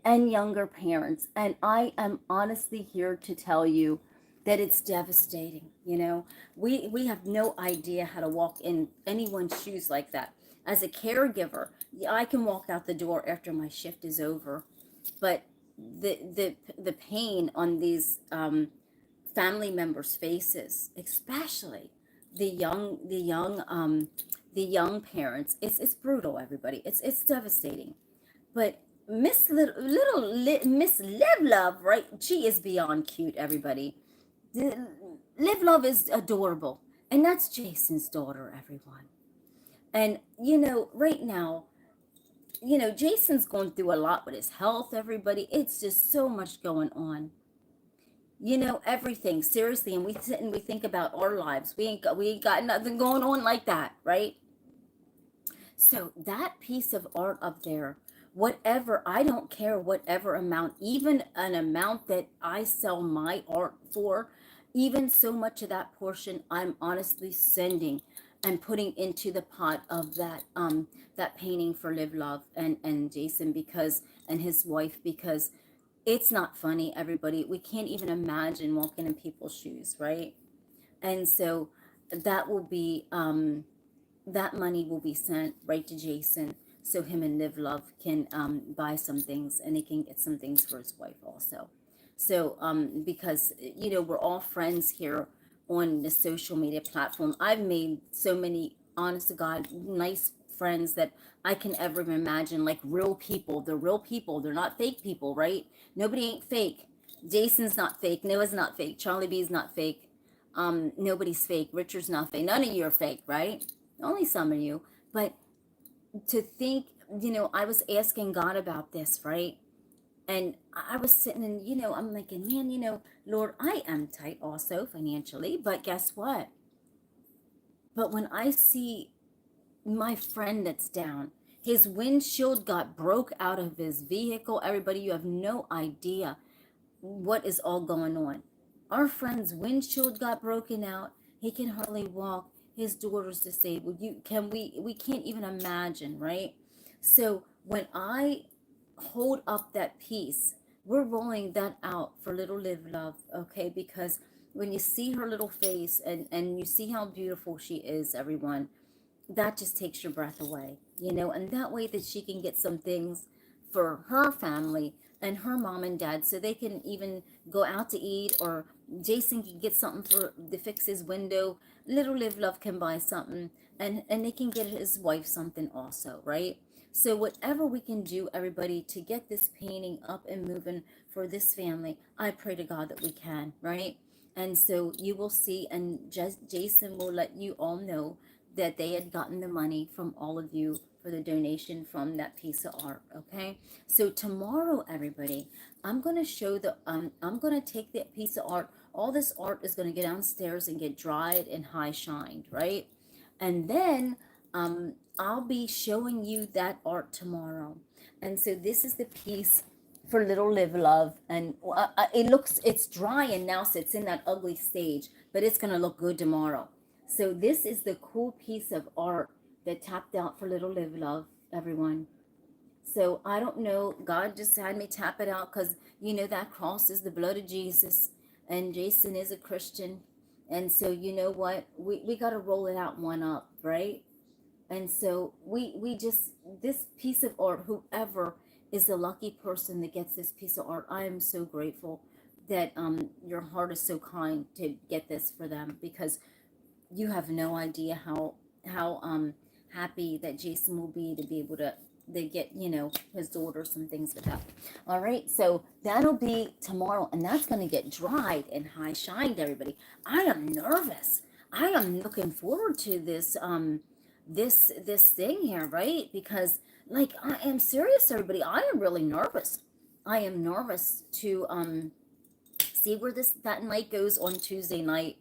and younger parents, and I am honestly here to tell you that it's devastating. We have no idea how to walk in anyone's shoes like that. As a caregiver, I can walk out the door after my shift is over, but the pain on these family members' faces, especially the young parents, it's brutal, everybody. It's devastating. But Miss Miss Live Love, right? She is beyond cute, everybody. Live Love is adorable, and that's Jason's daughter, everyone. And right now, Jason's going through a lot with his health, everybody. It's just so much going on. Everything, seriously. And we sit and we think about our lives. We ain't got nothing going on like that, right? So that piece of art up there, whatever, I don't care whatever amount, even an amount that I sell my art for, even so much of that portion, I'm honestly sending and putting into the pot of that painting for Live Love and Jason, because, and his wife, because it's not funny, everybody. We can't even imagine walking in people's shoes, right? And so that will be that money will be sent right to Jason, so him and Live Love can buy some things, and he can get some things for his wife also. So because we're all friends here on the social media platform. I've made so many, honest to God, nice friends that I can ever imagine, like real people. They're real people. They're not fake people, right? Nobody ain't fake. Jason's not fake. Noah's not fake. Charlie B's not fake. Nobody's fake. Richard's not fake. None of you are fake, right? Only some of you. But to think, I was asking God about this, right? And I was sitting and, I'm thinking, man, Lord, I am tight also financially, but guess what? But when I see my friend that's down, his windshield got broke out of his vehicle. Everybody, you have no idea what is all going on. Our friend's windshield got broken out. He can hardly walk. His daughter's disabled. We can't even imagine, right? So when I hold up that piece, we're rolling that out for little Live Love, okay? Because when you see her little face and you see how beautiful she is, everyone, that just takes your breath away, and that way that she can get some things for her family and her mom and dad, so they can even go out to eat, or Jason can get something to fix his window. Little Live Love can buy something, and they can get his wife something also, right? So whatever we can do, everybody, to get this painting up and moving for this family, I pray to God that we can, right? And so you will see, and Jason will let you all know that they had gotten the money from all of you for the donation from that piece of art, okay? So tomorrow, everybody, I'm going to show I'm going to take that piece of art. All this art is going to get downstairs and get dried and high shined, right? And then I'll be showing you that art tomorrow. And so this is the piece for Little Live Love, and it's dry and now, so it's in that ugly stage, but it's going to look good tomorrow. So this is the cool piece of art that tapped out for Little Live Love, everyone. So I don't know, God just had me tap it out because, that cross is the blood of Jesus, and Jason is a Christian. And so you know what? We got to roll it out one up, right? And so we just, this piece of art, whoever is the lucky person that gets this piece of art, I am so grateful that your heart is so kind to get this for them, because you have no idea how happy that Jason will be to be able to get his daughter some things with that. All right, so that'll be tomorrow, and that's going to get dried and high shined, everybody. I am nervous. I am looking forward to this this thing here, right? Because, like, I am serious, everybody. I am really nervous. I am nervous to see where that night goes on Tuesday night.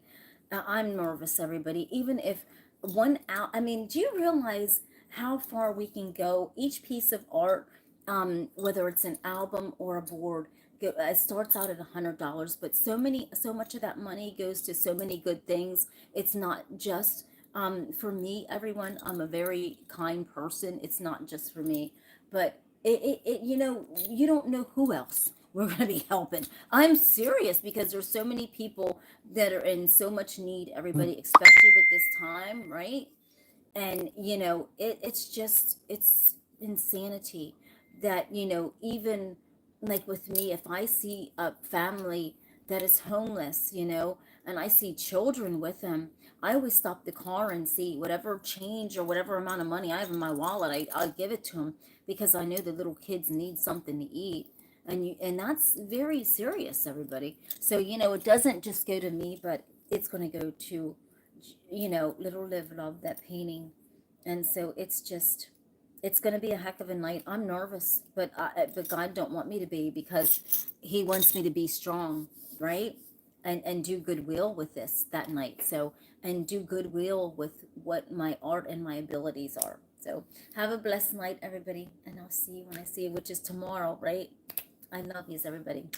I'm nervous, everybody. Even if I mean, do you realize how far we can go? Each piece of art, whether it's an album or a board, it starts out at $100, but so much of that money goes to so many good things. It's not just for me, everyone. I'm a very kind person. It's not just for me, but you don't know who else we're going to be helping. I'm serious, because there's so many people that are in so much need, everybody, especially with this time, right? And it's insanity that even like with me, if I see a family that is homeless, and I see children with them, I always stop the car and see whatever change or whatever amount of money I have in my wallet. I'll give it to them, because I know the little kids need something to eat. And that's very serious, everybody. So it doesn't just go to me, but it's going to go to Little Live Love, that painting. And so it's going to be a heck of a night. I'm nervous, but God don't want me to be, because he wants me to be strong, right? And do goodwill with this that night. So, and do goodwill with what my art and my abilities are. So have a blessed night, everybody, and I'll see you when I see you, which is tomorrow, right? I love yous, everybody.